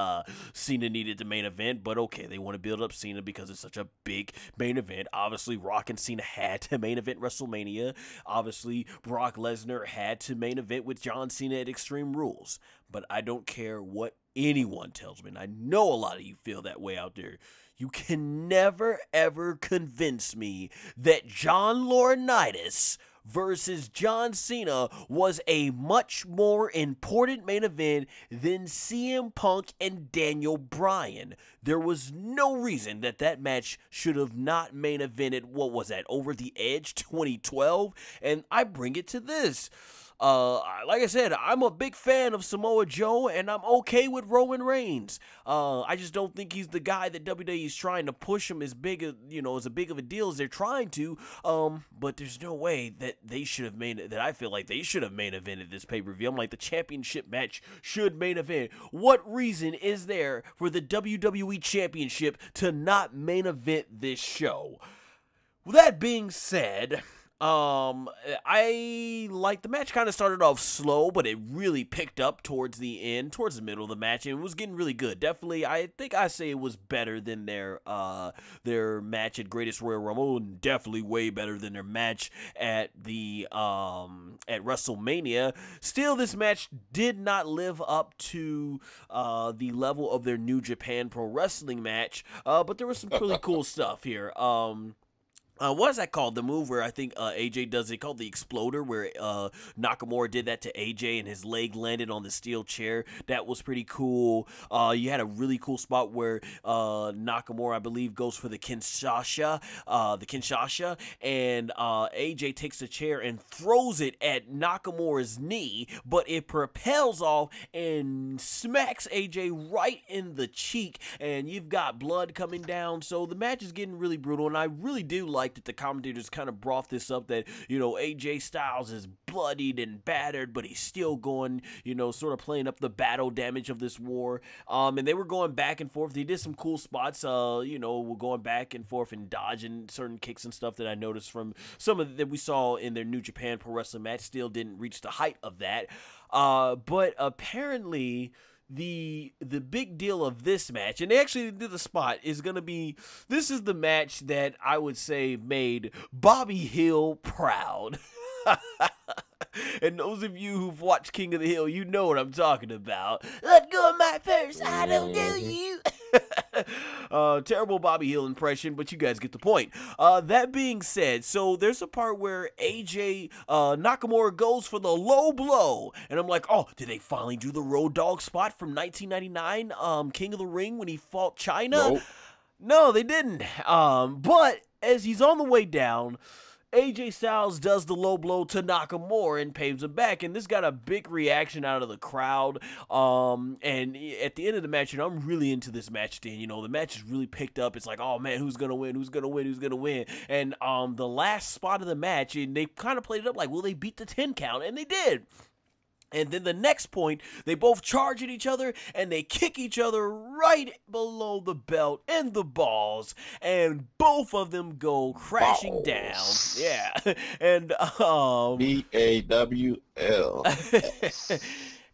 Cena needed the main event, but okay, they want to build up Cena because it's such a big main event. Obviously, Rock and Cena had to main event WrestleMania. Obviously, Brock Lesnar had to main event with John Cena at Extreme Rules. But I don't care what anyone tells me, and I know a lot of you feel that way out there. You can never, ever convince me that John Laurinaitis versus John Cena was a much more important main event than CM Punk and Daniel Bryan. There was no reason that match should have not main evented, what was that, Over the Edge 2012? And I bring it to this. Like I said, I'm a big fan of Samoa Joe, and I'm okay with Roman Reigns. I just don't think he's the guy that WWE is trying to push him as big as a big of a deal as they're trying to. But there's no way that they should have I feel like they should have main evented this pay-per-view. I'm like, the championship match should main event. What reason is there for the WWE Championship to not main event this show? With that being said, I like the match kind of started off slow, but it really picked up towards the end, towards the middle of the match, and it was getting really good. Definitely, I think I say it was better than their match at Greatest Royal Rumble, and definitely way better than their match at the at WrestleMania. Still, this match did not live up to the level of their New Japan Pro Wrestling match, but there was some really cool stuff here. What is that called? The move where I think AJ does it, called the Exploder, where Nakamura did that to AJ and his leg landed on the steel chair. That was pretty cool. You had a really cool spot where Nakamura, I believe, goes for the Kinshasa, and AJ takes the chair and throws it at Nakamura's knee, but it propels off and smacks AJ right in the cheek, and you've got blood coming down. So the match is getting really brutal, and I really do like like that the commentators kind of brought this up that, you know, AJ Styles is bloodied and battered, but he's still going, you know, sort of playing up the battle damage of this war. And they were going back and forth. They did some cool spots, you know, we're going back and forth and dodging certain kicks and stuff that I noticed from some of that we saw in their New Japan Pro Wrestling match. Still didn't reach the height of that. But apparently the big deal of this match, and they actually did the spot, is going to be, this is the match that I would say made Bobby Hill proud. And those of you who've watched King of the Hill, you know what I'm talking about. Let go of my purse, I don't know you. Terrible Bobby Hill impression, but you guys get the point. That being said, so there's a part where AJ Nakamura goes for the low blow, and I'm like, oh, did they finally do the Road Dogg spot from 1999, King of the Ring, when he fought Chyna? Nope. No, they didn't. But as he's on the way down, AJ Styles does the low blow to Nakamura and paves him back, and this got a big reaction out of the crowd. And at the end of the match, you know, I'm really into this match. Then, you know, the match is really picked up. It's like, oh man, who's gonna win? Who's gonna win? Who's gonna win? And the last spot of the match, and they kind of played it up like, will they beat the 10 count? And they did. And then the next point, they both charge at each other, and they kick each other right below the belt and the balls, and both of them go crashing down. Yeah. And, B-A-W-L.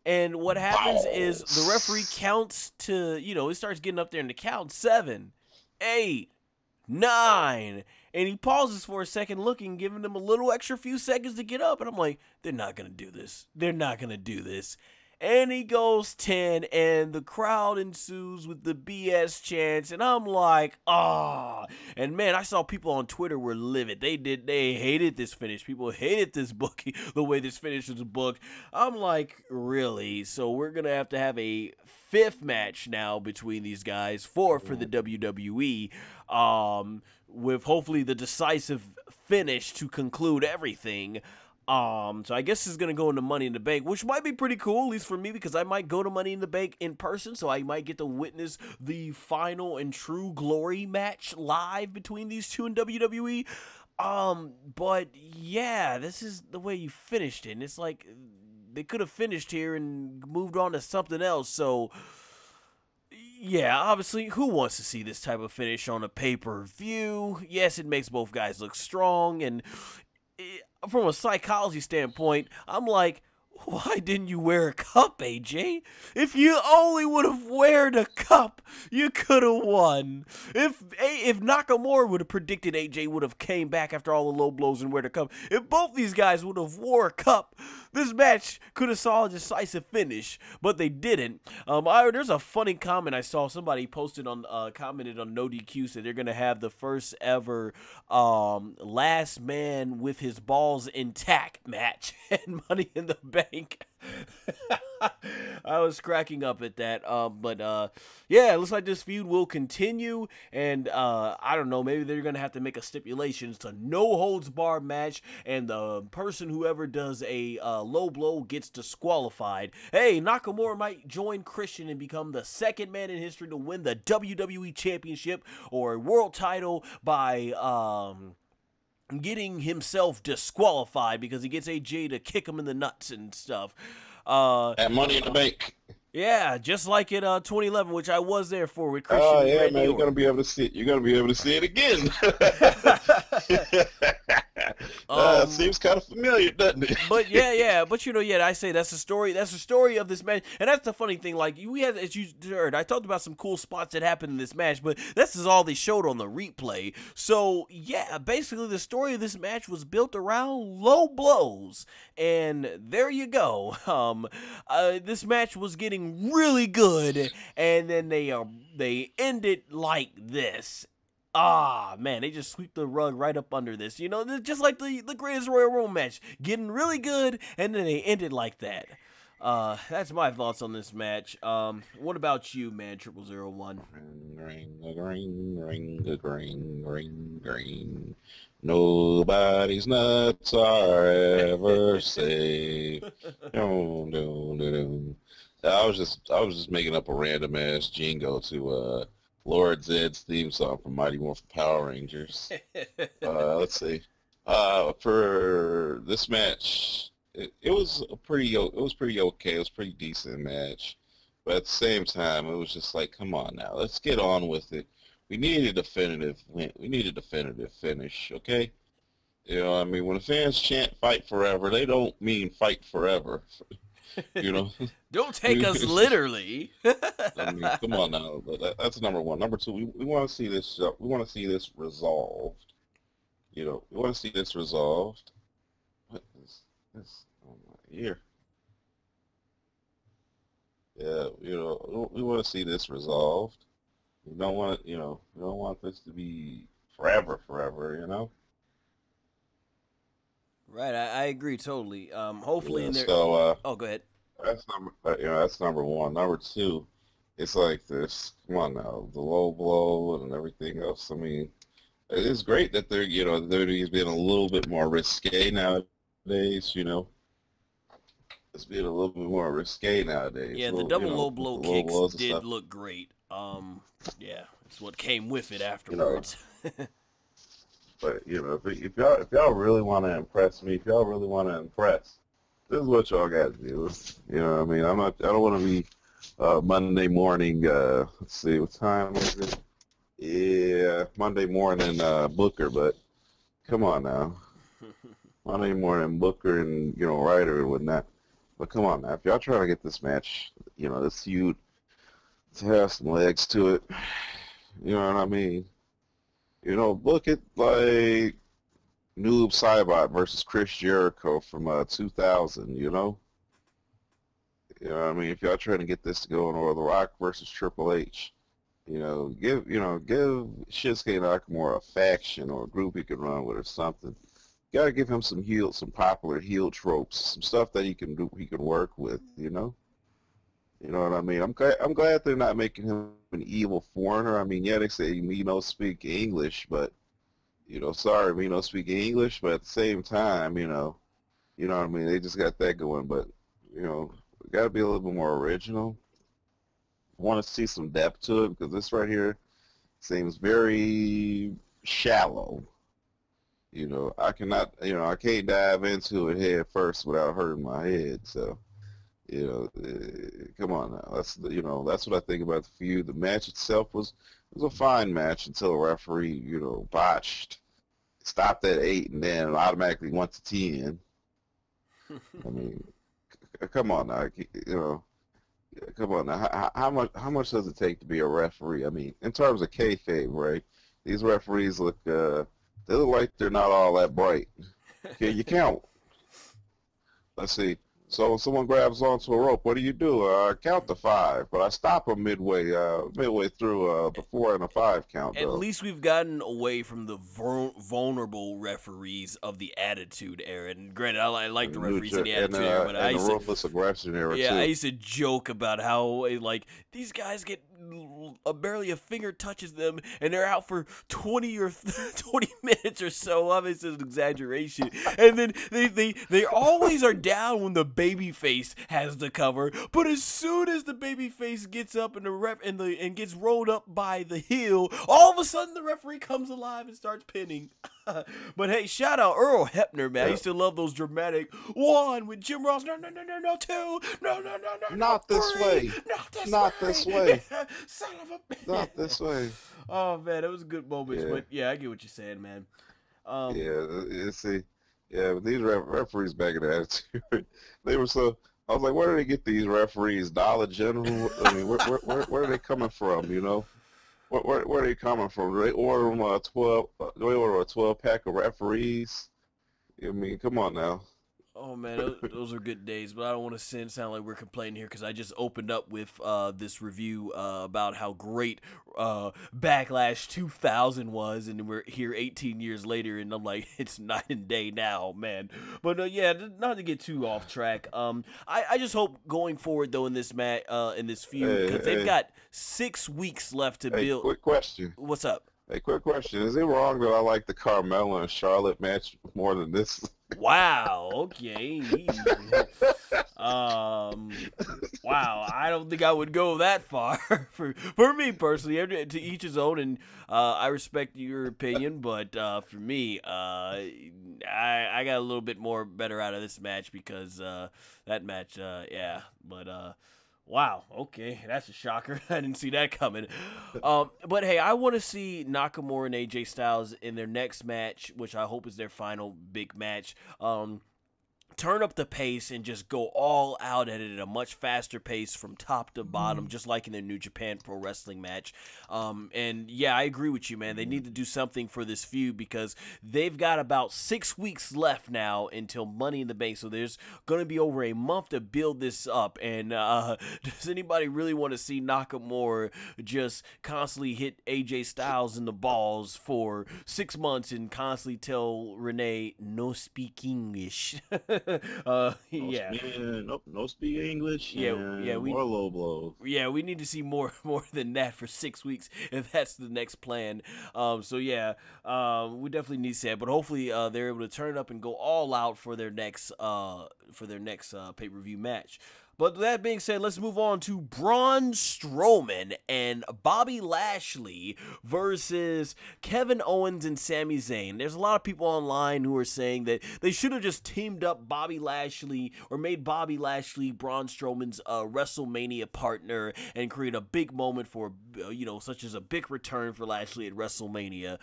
And what happens is the referee counts to, you know, he starts getting up there in the count, 7, 8, 9, and he pauses for a second looking, giving them a little extra few seconds to get up. And I'm like, they're not going to do this. They're not going to do this. And he goes 10, and the crowd ensues with the BS chants. And I'm like, ah. And man, I saw people on Twitter were livid. They hated this finish. People hated this book, the way this finish was booked. I'm like, really? So we're going to have a 5th match now between these guys, 4 for the WWE, with hopefully the decisive finish to conclude everything. So I guess this is going to go into Money in the Bank, which might be pretty cool, at least for me, because I might go to Money in the Bank in person, so I might get to witness the final and true glory match live between these two in WWE. But yeah, this is the way you finished it, and it's like they could have finished here and moved on to something else, so yeah, obviously, who wants to see this type of finish on a pay-per-view? Yes, it makes both guys look strong, and from a psychology standpoint, I'm like, why didn't you wear a cup, AJ? If you only would have worn a cup, you could have won. If Nakamura would have predicted AJ would have came back after all the low blows and wear the cup, if both these guys would have wore a cup, this match could have saw a decisive finish, but they didn't. There's a funny comment I saw. Somebody posted on, commented on No DQ, said they're gonna have the first ever last man with his balls intact match and Money in the Bank. I was cracking up at that, but yeah, it looks like this feud will continue, and I don't know, maybe they're gonna have to make a stipulation to no holds barred match, and the person whoever does a low blow gets disqualified. Hey, Nakamura might join Christian and become the 2nd man in history to win the WWE Championship or a world title by getting himself disqualified because he gets AJ to kick him in the nuts and stuff. That Money in the Bank. Yeah, just like in 2011, which I was there for with Christian. Oh yeah, man, you're gonna be able to see it. You're gonna be able to see it again. Seems kind of familiar, doesn't it? But yeah, but you know, yeah, I say that's the story. That's the story of this match, and that's the funny thing. Like we had, as you heard, I talked about some cool spots that happened in this match, but this is all they showed on the replay. So yeah, basically the story of this match was built around low blows, and there you go. This match was getting really good, and then they ended like this. Ah, man, they just sweep the rug right up under this. You know, just like the Greatest Royal Rumble match. Getting really good, and then they ended like that. That's my thoughts on this match. What about you, man, 0001? Ring. Nobody's nuts are ever safe. I was just making up a random ass jingle to Lord Zed's theme song from Mighty Morphin Power Rangers. Let's see. For this match, it was pretty okay. It was a pretty decent match, but at the same time, it was just like, come on now, let's get on with it. We need a definitive win. We need a definitive finish, okay? You know, I mean, when the fans chant "fight forever," they don't mean fight forever. You know, don't take us literally. I mean, come on now. That's number one. Number two, we want to see this. We want to see this resolved. You know, we want to see this resolved. What is this? Oh my ear. Yeah, you know, we want to see this resolved. We don't want it, you know, we don't want this to be forever, you know. Right, I agree totally. Hopefully in there. So, oh, go ahead. That's that's number one. Number two, it's like this. Come on now, the low blow and everything else. I mean, it's great that they're, you know, WWE's being a little bit more risque nowadays. You know, it's being a little bit more risque nowadays. Yeah, the double low blow kicks did look great. Yeah, it's what came with it afterwards. You know, but you know, if y'all really want to impress me, if y'all really want to impress, this is what y'all got to do. You know what I mean? I don't want to be Monday morning. Let's see, what time is it? Yeah, Monday morning Booker. But come on now, Monday morning Booker and, you know, Ryder and whatnot. But come on now, if y'all trying to get this match, you know, this feud to have some legs to it, you know what I mean? You know, book it like Noob Saibot versus Chris Jericho from 2000, you know? You know what I mean? If y'all trying to get this to go, or The Rock versus Triple H, you know, give Shinsuke Nakamura a faction or a group he can run with or something. You gotta give him some popular heel tropes, some stuff that he can work with, you know? You know what I mean? I'm glad they're not making him an evil foreigner. I mean, yeah, they say me no speak English, but, you know, sorry, me no speak English, but at the same time, you know what I mean? They just got that going, but, you know, we got to be a little bit more original. I want to see some depth to it, because this right here seems very shallow. You know, I can't dive into it head first without hurting my head, so. You know, come on now. That's what I think about the feud. The match itself was a fine match until the referee, you know, botched, stopped at 8, and then automatically went to 10. I mean, come on now. You know, come on now. How much does it take to be a referee? I mean, in terms of kayfabe, right? These referees look they look like they're not all that bright. Can you count? Let's see. So if someone grabs onto a rope, what do? I count to 5, but I stop them midway through the 4 and a 5 count. At least we've gotten away from the vulnerable referees of the Attitude Era. And granted, I like the referees in the Attitude Era, but I used the Ruthless Aggression Era too. I used to joke about how like these guys get barely a finger touches them, and they're out for 20 minutes or so. Obviously, it's an exaggeration. And then they always are down when the baby face has the cover. But as soon as the baby face gets up and gets rolled up by the heel, all of a sudden the referee comes alive and starts pinning. But hey, shout out Earl Hebner, man. I used to love those dramatic 1 with Jim Ross. No, 2. No. Not this way. Not this way. Son of a bitch. Not this way. Oh man, it was a good moment. Yeah. But yeah, I get what you're saying, man. But these referees back in the Attitude, they were so. I was like, where do they get these referees? Dollar General? I mean, where are they coming from? You know, where are they coming from? Do they order them a 12-pack of referees? I mean, come on now. Oh man, those are good days, but I don't want to sound like we're complaining here, because I just opened up with this review about how great Backlash 2000 was, and we're here 18 years later, and I'm like, it's night and day now, man. But yeah, not to get too off track. I just hope going forward though in this feud, because they've got 6 weeks left to build. Quick question. What's up? Hey, quick question. Is it wrong that I like the Carmella and Charlotte match more than this? Wow. Okay. Wow. I don't think I would go that far. For me personally, to each his own, and I respect your opinion, but for me, I got a little bit more better out of this match because that match, yeah, but. Wow, okay, that's a shocker. I didn't see that coming. But hey, I want to see Nakamura and AJ Styles in their next match, which I hope is their final big match. Turn up the pace and just go all out at it at a much faster pace from top to bottom, just like in their New Japan Pro Wrestling match. And yeah, I agree with you, man. They need to do something for this feud because they've got about 6 weeks left now until Money in the Bank. So there's going to be over a month to build this up. And does anybody really want to see Nakamura just constantly hit AJ Styles in the balls for 6 months and constantly tell Renee, no speak English? Yeah. No speak English. Yeah, we more low blows. Yeah, we need to see more than that for 6 weeks if that's the next plan. So yeah, we definitely need to see that, but hopefully they're able to turn up and go all out for their next pay-per-view match. But that being said, let's move on to Braun Strowman and Bobby Lashley versus Kevin Owens and Sami Zayn. There's a lot of people online who are saying that they should have just teamed up Bobby Lashley or made Bobby Lashley Braun Strowman's WrestleMania partner and create a big moment for, such as a big return for Lashley at WrestleMania.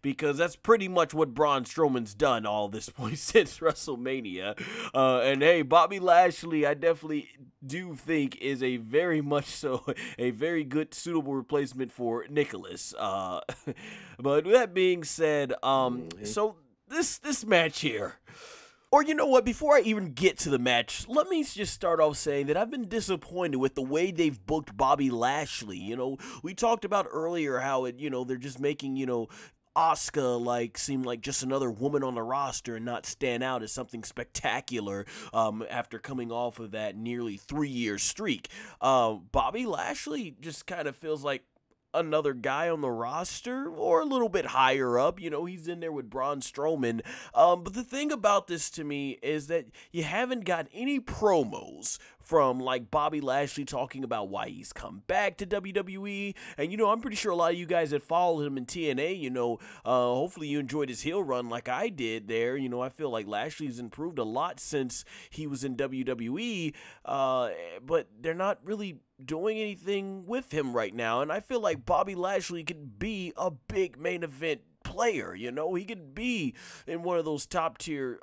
Because that's pretty much what Braun Strowman's done all this point since WrestleMania. And hey, Bobby Lashley, I definitely do think is a very good suitable replacement for Nicholas. But that being said, so this match here, or you know what, before I even get to the match, let me just start off saying that I've been disappointed with the way they've booked Bobby Lashley. We talked about earlier how they're just making, Asuka seem like just another woman on the roster and not stand out as something spectacular after coming off of that nearly 3-year streak. Bobby Lashley just kind of feels like another guy on the roster or a little bit higher up. He's in there with Braun Strowman. But the thing about this to me is that you haven't got any promos from Bobby Lashley talking about why he's come back to WWE. And I'm pretty sure a lot of you guys that followed him in TNA, hopefully you enjoyed his heel run like I did there. I feel like Lashley's improved a lot since he was in WWE, but they're not really doing anything with him right now. And I feel like Bobby Lashley could be a big main event player. He could be in one of those top tier,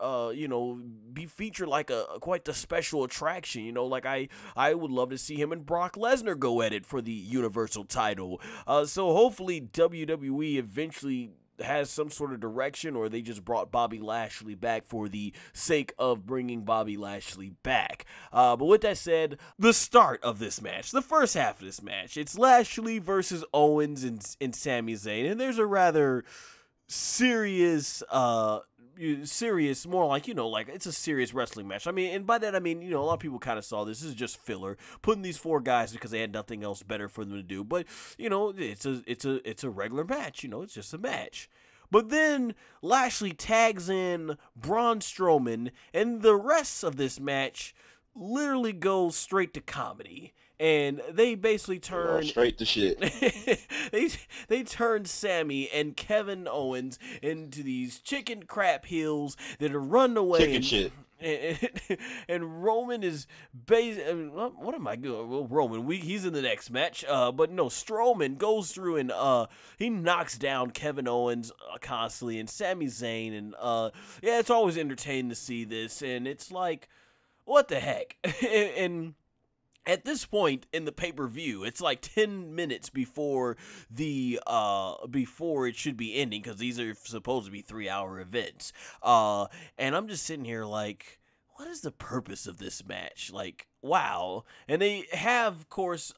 be featured like quite the special attraction. I would love to see him and Brock Lesnar go at it for the Universal title. So hopefully WWE eventually has some sort of direction, or they just brought Bobby Lashley back for the sake of bringing Bobby Lashley back. But with that said, the start of this match, the first half of this match, it's Lashley versus Owens and Sami Zayn, and there's a rather serious, more like, it's a serious wrestling match. And by that I mean, a lot of people kind of saw this is just filler, putting these 4 guys because they had nothing else better for them to do. But it's a regular match. It's just a match. But then Lashley tags in Braun Strowman, and the rest of this match literally goes straight to comedy. And they basically turn straight to shit. they turn Sammy and Kevin Owens into these chicken crap heels that are running away. Shit. And Roman is what am I doing? Well, Roman, he's in the next match. But no, Strowman goes through and he knocks down Kevin Owens constantly and Sami Zayn, and yeah, it's always entertaining to see this, and it's like, what the heck? And at this point in the pay-per-view, it's like 10 minutes before before it should be ending, because these are supposed to be 3-hour events. And I'm just sitting here like, what is the purpose of this match? Wow. And they have, of course,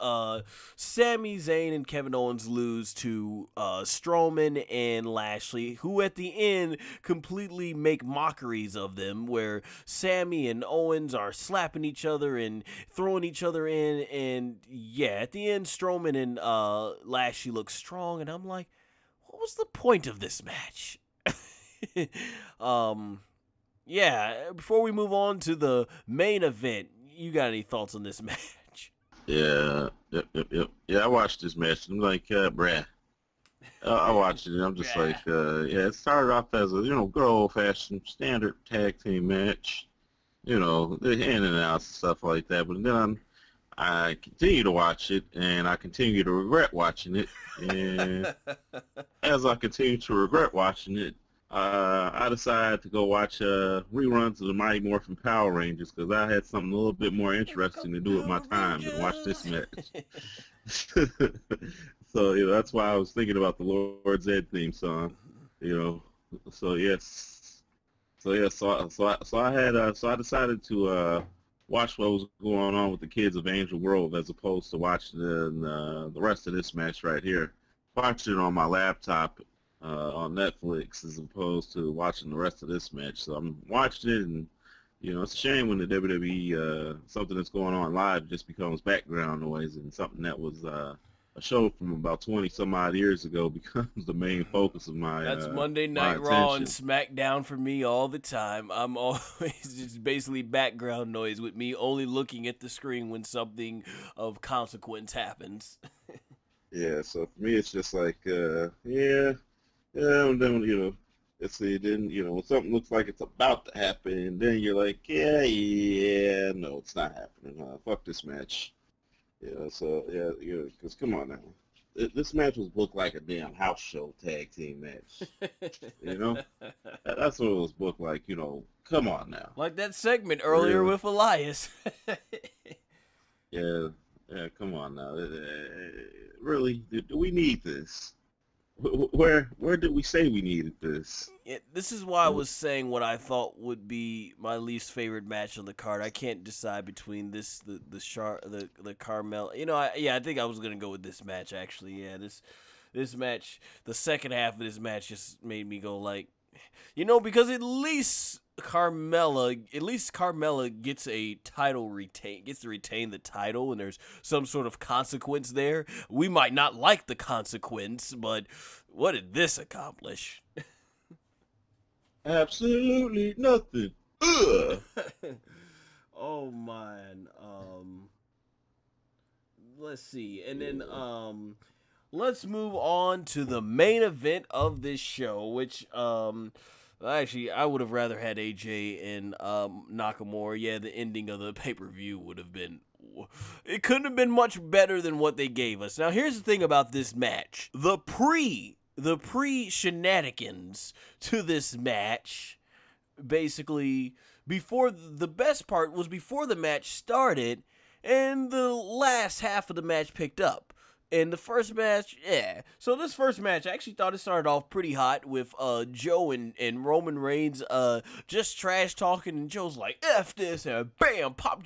Sami Zayn and Kevin Owens lose to Strowman and Lashley, who at the end completely make mockeries of them, where Sami and Owens are slapping each other and throwing each other in. And yeah, at the end, Strowman and Lashley look strong, and I'm like, what was the point of this match? Yeah, before we move on to the main event, you got any thoughts on this match? Yeah, yep. Yeah, I watched this match. I'm like, bruh. I watched it and I'm just like, yeah, it started off as a, good old-fashioned standard tag team match. The in and outs and stuff like that. But then I continue to watch it, and I continue to regret watching it. And as I continue to regret watching it, I decided to go watch reruns of the Mighty Morphin Power Rangers because I had something a little bit more interesting to do with my time than watch this match. So that's why I was thinking about the Lord Zed theme song. So yes, so I decided to watch what was going on with the kids of Angel Grove as opposed to watching the rest of this match right here. Watched it on my laptop on Netflix as opposed to watching the rest of this match. So I'm watching it, and it's a shame when the WWE something that's going on live just becomes background noise, and something that was a show from about 20 some odd years ago becomes the main focus of my That's Monday Night Raw and SmackDown for me all the time. I'm always just basically background noise with me only looking at the screen when something of consequence happens. Yeah, so for me it's just like and then when something looks like it's about to happen, then you're like, yeah, no, it's not happening. Fuck this match. Because come on now, this match was booked like a damn house show tag team match. That's what it was booked like. Come on now. Like that segment earlier with Elias. Yeah, come on now. Really, do we need this? Where did we say we needed this? Yeah, this is why I was saying what I thought would be my least favorite match on the card. I can't decide between this, the Carmel. I think I was gonna go with this match actually. Yeah, this match, the second half of this match just made me go like, because at least Carmella gets a title gets to retain the title, and there's some sort of consequence there. We might not like the consequence, but what did this accomplish? Absolutely nothing. Ugh. Oh man. Let's see, and then let's move on to the main event of this show, which actually, I would have rather had AJ and Nakamura. Yeah, the ending of the pay-per-view would have been... It couldn't have been much better than what they gave us. Now, here's the thing about this match. The pre-shenanigans to this match, basically, the best part was before the match started, and the last half of the match picked up. In the first match, yeah. So this first match, I actually thought it started off pretty hot with Joe and Roman Reigns just trash talking, and Joe's like, F this, and bam, pop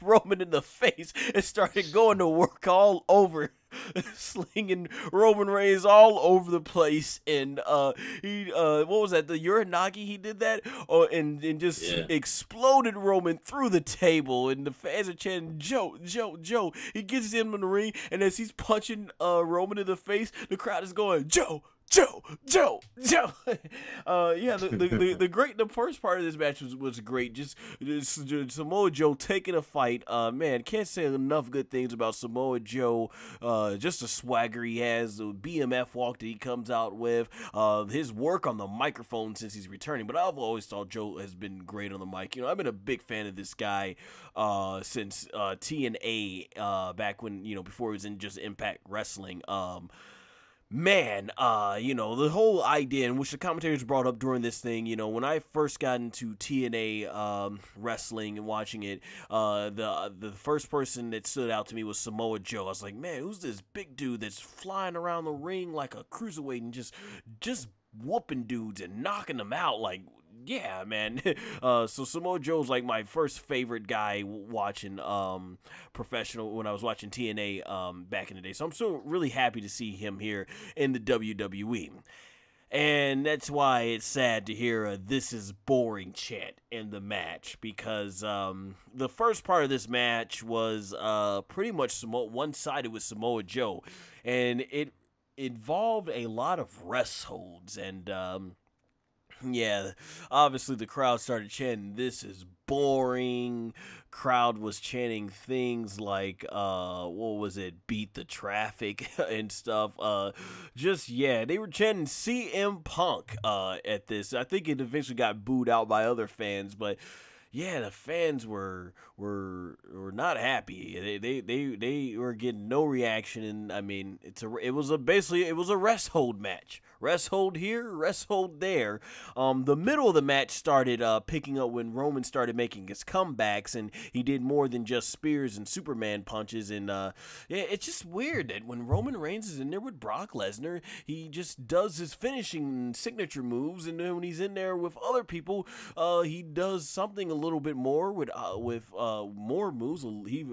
Roman in the face and started going to work all over, slinging Roman Reigns all over the place, and he what was that, the Uranagi he did that, and just exploded Roman through the table, and the fans are chanting Joe. He gets him in the ring, and as he's punching Roman in the face, the crowd is going Joe. The first part of this match was great. Just Samoa Joe taking a fight. Man, can't say enough good things about Samoa Joe. Just the swagger he has, the BMF walk that he comes out with, his work on the microphone since he's returning. But I've always thought Joe has been great on the mic. I've been a big fan of this guy since TNA, back when, before he was in just Impact Wrestling. Man, the whole idea, in which the commentators brought up during this thing, when I first got into TNA wrestling and watching it, the first person that stood out to me was Samoa Joe. I was like, man, who's this big dude that's flying around the ring like a cruiserweight and just whooping dudes and knocking them out? Like, yeah, man. So Samoa Joe's like my first favorite guy watching professional, when I was watching TNA back in the day. So I'm still really happy to see him here in the WWE. And that's why it's sad to hear "this is boring" chant in the match, because the first part of this match was pretty much one-sided with Samoa Joe, and it involved a lot of rest holds, and Yeah, obviously the crowd started chanting, "This is boring." Crowd was chanting things like, what was it, "Beat the traffic" and stuff. Yeah, they were chanting CM Punk at this. I think it eventually got booed out by other fans, but yeah, the fans were not happy. They were getting no reaction, and I mean, it was a rest hold match. Rest hold here, rest hold there. The middle of the match started picking up when Roman started making his comebacks, and he did more than just spears and Superman punches. And yeah, it's just weird that when Roman Reigns is in there with Brock Lesnar, he just does his finishing signature moves, and then when he's in there with other people, he does something a little bit more with more moves. He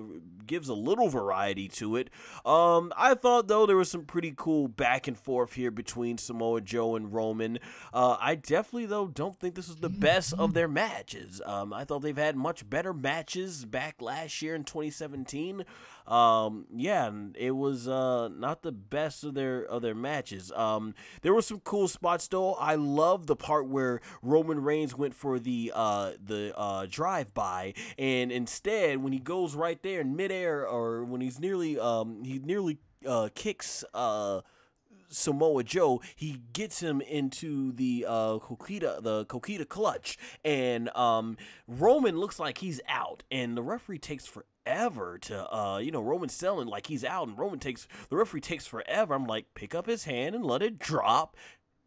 gives a little variety to it. I thought though there was some pretty cool back and forth here between Samoa Joe and Roman. I definitely though don't think this is the best of their matches. I thought they've had much better matches back last year in 2017. Yeah, it was not the best of their matches. There were some cool spots though. I love the part where Roman Reigns went for the drive-by, and instead when he goes right there in midair, or when he nearly kicks Samoa Joe, he gets him into the Coquita clutch, and Roman looks like he's out, and the referee takes forever to Roman's selling like he's out, and the referee takes forever. I'm like, pick up his hand and let it drop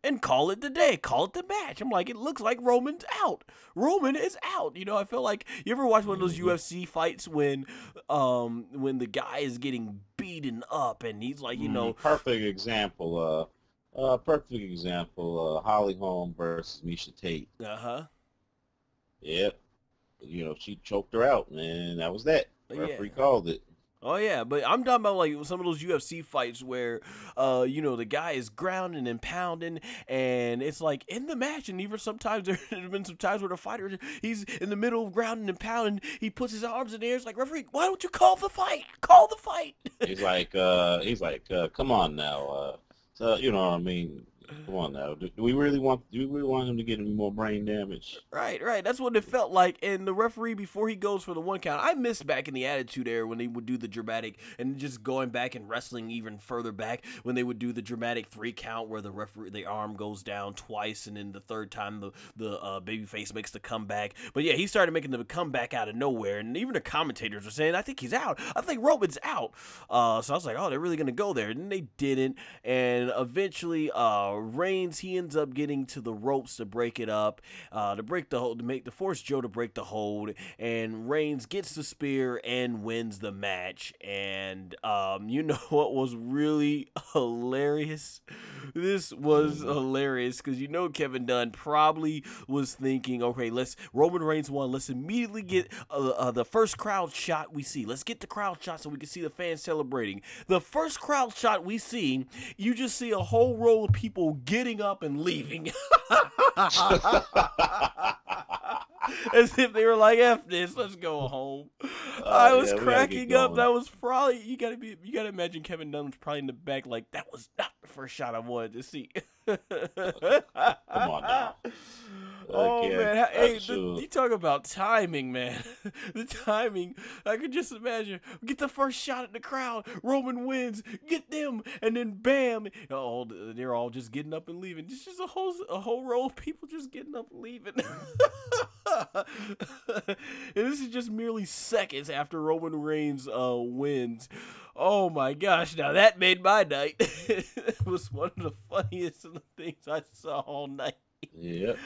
and call it the day, call it the match. I'm like, it looks like Roman's out. Roman is out. I feel like, you ever watch one of those UFC fights when the guy is getting beaten up and he's like, perfect example. Holly Holm versus Misha Tate. Yep. She choked her out, man. That was that. Referee called it. Oh yeah, but I'm talking about like some of those UFC fights where, the guy is grounding and pounding, and it's like in the match, and even sometimes there's been some times where the fighter, he's in the middle of grounding and pounding, he puts his arms in the air, it's like, referee, why don't you call the fight? Call the fight. He's like, come on now, you know what I mean? Come on now. Do we really want him to get any more brain damage? Right. That's what it felt like. And the referee, before he goes for the 1 count, I missed back in the Attitude Era when they would do the dramatic, and just going back and wrestling even further back, when they would do the dramatic 3 count where the arm goes down twice, and then the third time the babyface makes the comeback. But yeah, he started making the comeback out of nowhere, and even the commentators were saying, I think he's out. I think Roman's out. So I was like, oh, they're really going to go there. And they didn't. And eventually, Reigns, he ends up getting to the ropes to break it up, to break the hold, to force Joe to break the hold, and Reigns gets the spear and wins the match. And you know what was really hilarious? This was hilarious because Kevin Dunn probably was thinking, okay, Roman Reigns won, let's immediately get the first crowd shot we see. Let's get the crowd shot so we can see the fans celebrating. The first crowd shot we see, you just see a whole row of people getting up and leaving. As if they were like, F this, let's go home. I was cracking up. That was probably, you gotta imagine Kevin Dunn was probably in the back like, that was not the first shot I wanted to see. Come on now. Oh man, hey, you talk about timing, man. The timing, I could just imagine. Get the first shot at the crowd, Roman wins, get them, and then bam, they're all just getting up and leaving. It's just a whole row of people just getting up and leaving. And this is just merely seconds after Roman Reigns wins. Oh my gosh, now that made my night. It was one of the funniest things I saw all night. Yep.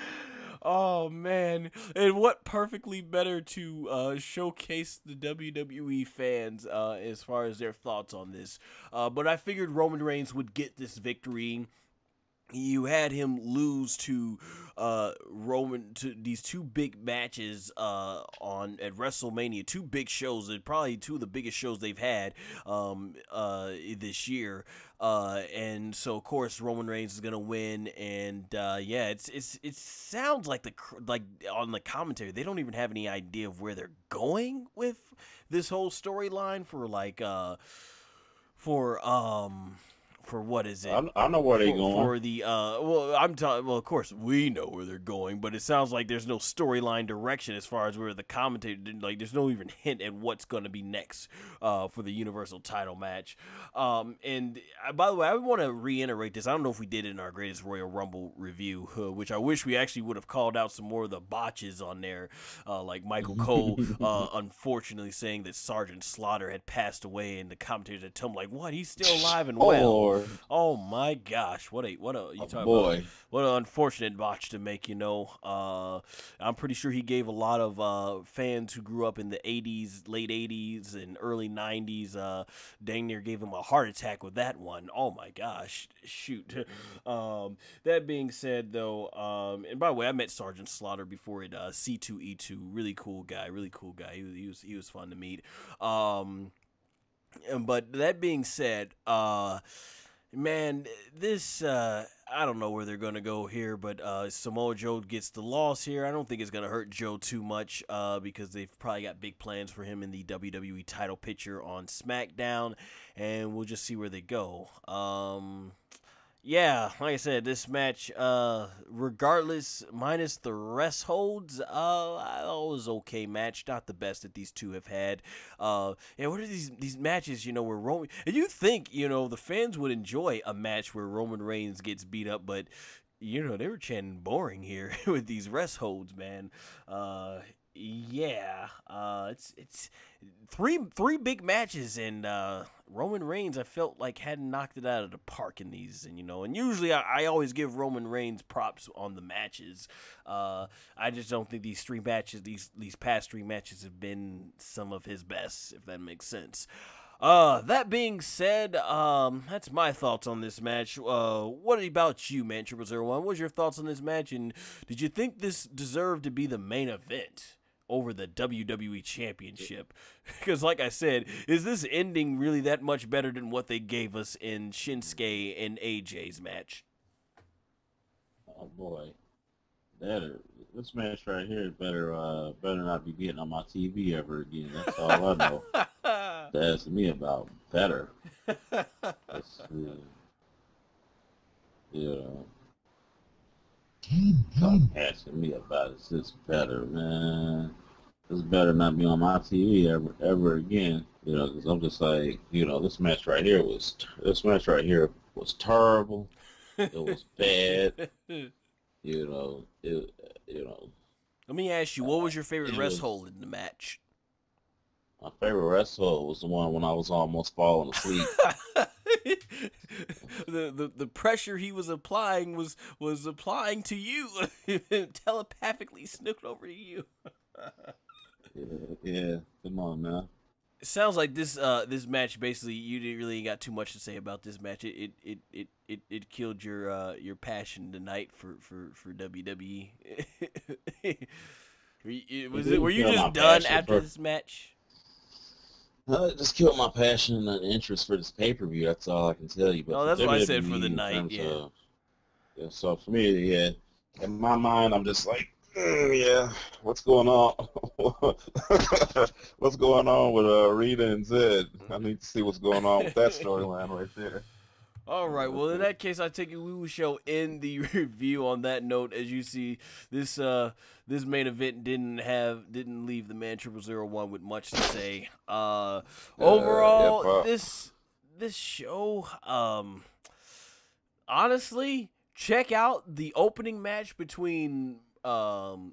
Oh man, and what perfectly better to showcase the WWE fans as far as their thoughts on this. But I figured Roman Reigns would get this victory. You had him lose to Roman, to these 2 big matches at WrestleMania, 2 big shows, and probably 2 of the biggest shows they've had this year. And so of course Roman Reigns is gonna win, and yeah, it sounds like on the commentary they don't even have any idea of where they're going with this whole storyline for for what is it? I know where they're going. For the well, I'm talking. Well, of course we know where they're going, but it sounds like there's no storyline direction as far as where the commentator, like, there's no even hint at what's going to be next for the Universal Title match. And by the way, I want to reiterate this. I don't know if we did it in our Greatest Royal Rumble review, which I wish we actually would have called out some more of the botches on there, like Michael Cole, unfortunately saying that Sergeant Slaughter had passed away, and the commentators had told him, like, what? He's still alive and well. Lord. Oh my gosh, what a you talking boy. about? What an unfortunate botch to make, you know. I'm pretty sure he gave a lot of fans who grew up in the 80s, late 80s and early 90s, dang near gave him a heart attack with that one. Oh my gosh, shoot. That being said, though, and by the way, I met Sergeant Slaughter before at C2E2. Really cool guy. He was fun to meet. But that being said, man, this, I don't know where they're going to go here, but Samoa Joe gets the loss here. I don't think it's going to hurt Joe too much because they've probably got big plans for him in the WWE title picture on SmackDown, and we'll just see where they go. Yeah, like I said, this match, regardless, minus the rest holds, it was okay match. Not the best that these two have had. And what are these matches, you know, where Roman, and you think, you know, the fans would enjoy a match where Roman Reigns gets beat up, but, you know, they were chanting boring here with these rest holds, man. Yeah, it's three big matches, and Roman Reigns, I felt like hadn't knocked it out of the park in these, and you know, and usually I always give Roman Reigns props on the matches. I just don't think these three matches, these past three matches, have been some of his best, if that makes sense. That being said, that's my thoughts on this match. What about you, man, 0001? What was your thoughts on this match, and did you think this deserved to be the main event over the WWE Championship? Because like I said, is this ending really that much better than what they gave us in Shinsuke and AJ's match? Oh boy, this match right here better not be getting on my TV ever again. That's all I know. That's me about better. Yeah. Stop asking me about it. It's better, man. This better not be on my TV ever again. You know, because I'm just like, you know, this match right here was terrible. It was bad. You know, Let me ask you, what was your favorite rest hold in the match? My favorite rest hold was the one when I was almost falling asleep. The pressure he was applying was applying to you, telepathically snooked over to you. yeah, come on now. It sounds like this match, basically you didn't really got too much to say about this match. It killed your passion tonight for WWE. Were you just done after this match? It just killed my passion and interest for this pay-per-view. That's all I can tell you. But oh, that's what I said for the night. Yeah. Yeah. So for me, yeah, in my mind, I'm just like, yeah, what's going on? What's going on with Rita and Zed? I need to see what's going on with that storyline right there. All right. Well, in that case, I take it we shall end the review on that note. As you see, this main event didn't leave the man 0001 with much to say. Overall, this show, honestly, check out the opening match between The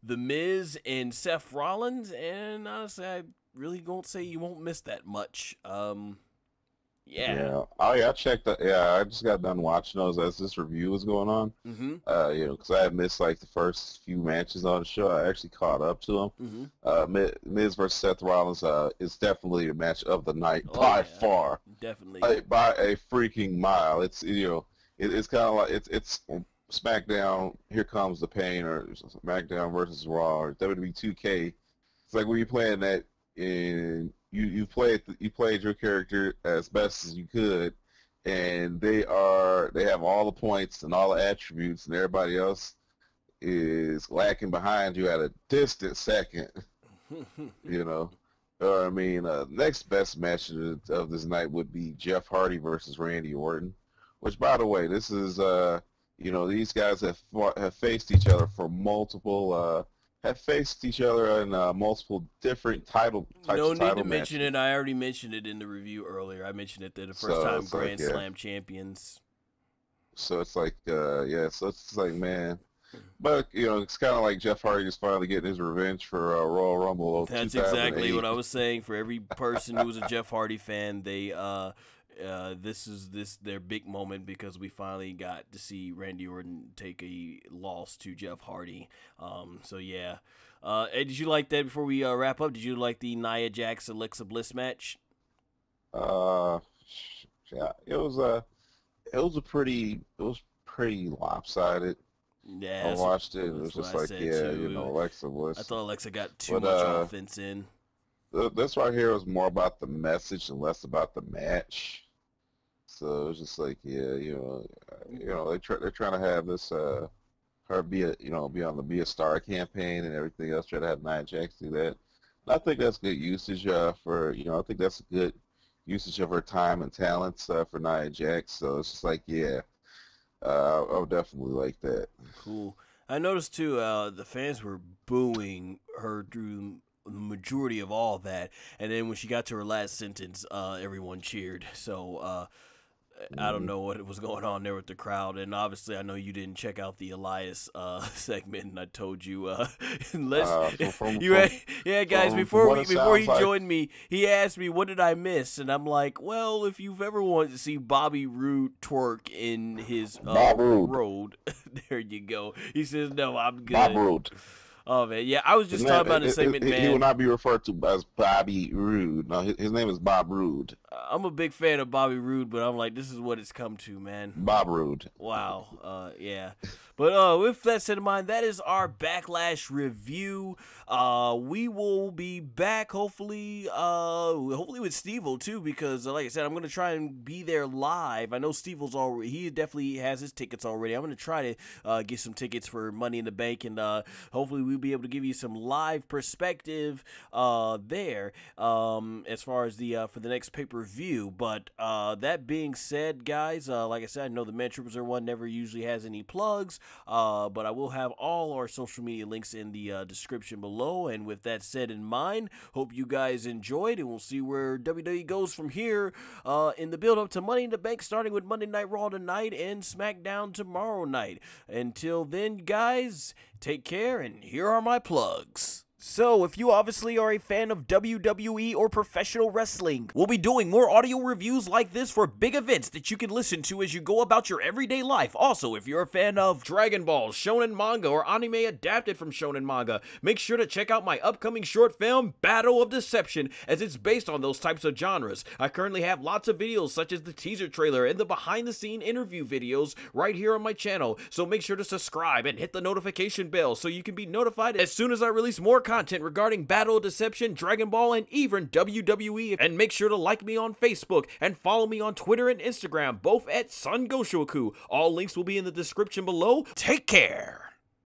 Miz and Seth Rollins, and honestly, I really don't say you won't miss that much. Yeah. Oh yeah, I checked. I just got done watching those as this review was going on. Mm-hmm. You know, because I had missed like the first few matches on the show. I actually caught up to them. Mm-hmm. Miz versus Seth Rollins is definitely a match of the night by far. Definitely. By a freaking mile. It's it's kind of like it's SmackDown. Here Comes the Pain, or SmackDown versus Raw, or WWE 2K. It's like when you're playing that. And you played your character as best as you could, and they have all the points and all the attributes, and everybody else is lacking behind you at a distant second. You know, I mean, next best match of this night would be Jeff Hardy versus Randy Orton. Which, by the way, this is you know, these guys have faced each other for multiple have faced each other in multiple different types of title No need to matches. mention it. I already mentioned it in the review earlier. I mentioned it. They're the first time Grand Slam champions. So it's like, yeah, so it's like, man. But, you know, it's kind of like Jeff Hardy is finally getting his revenge for Royal Rumble of 2008. That's exactly what I was saying. For every person who was a Jeff Hardy fan, they this is their big moment because we finally got to see Randy Orton take a loss to Jeff Hardy. So yeah. Hey, did you like that? Before we wrap up, did you like the Nia Jax Alexa Bliss match? Yeah, it was pretty lopsided. Yeah, I watched it. It was just like, yeah, you know, Alexa Bliss. I thought Alexa got too much offense in. This right here was more about the message and less about the match. So it was just like, yeah, you know, they're trying to have this her be on the Be a Star campaign and everything else. Try to have Nia Jax do that. And I think that's good usage for, you know, I think that's a good usage of her time and talents for Nia Jax. So it's just like, yeah, I would definitely like that. Cool. I noticed too, the fans were booing her through the majority of all that, and then when she got to her last sentence, everyone cheered. So I don't know what was going on there with the crowd, and obviously I know you didn't check out the Elias segment, and I told you guys, before he joined me, he asked me what did I miss, and I'm like, well, if you've ever wanted to see Bobby Roode twerk in his road, there you go. He says, no, I'm good. Bob Roode. Oh man, yeah, I was just talking about the segment, man. He will not be referred to as Bobby Roode. No, his name is Bob Roode. I'm a big fan of Bobby Roode, but I'm like, this is what it's come to, man. Bob Roode. Wow. Yeah. But with that said in mind, that is our Backlash review. We will be back hopefully with Steve-O too, because like I said, I'm gonna try and be there live. I know Steve-O's already, he definitely has his tickets already. I'm gonna try to get some tickets for Money in the Bank, and hopefully we'll be able to give you some live perspective there as far as the for the next pay-per-view. But that being said, guys, like I said, I know the Man Troopers Are One never usually has any plugs. But I will have all our social media links in the description below. And with that said in mind, hope you guys enjoyed, and we'll see where WWE goes from here in the build-up to Money in the Bank, starting with Monday Night Raw tonight and SmackDown tomorrow night. Until then, guys, take care, and here are my plugs. So, if you obviously are a fan of WWE or professional wrestling, we'll be doing more audio reviews like this for big events that you can listen to as you go about your everyday life. Also, if you're a fan of Dragon Ball, shonen manga, or anime adapted from shonen manga, make sure to check out my upcoming short film, Battle of Deception, as it's based on those types of genres. I currently have lots of videos such as the teaser trailer and the behind-the-scene interview videos right here on my channel, so make sure to subscribe and hit the notification bell so you can be notified as soon as I release more content regarding Battle of Deception, Dragon Ball, and even WWE. And make sure to like me on Facebook and follow me on Twitter and Instagram, both at SonGoshuaku. All links will be in the description below. Take care!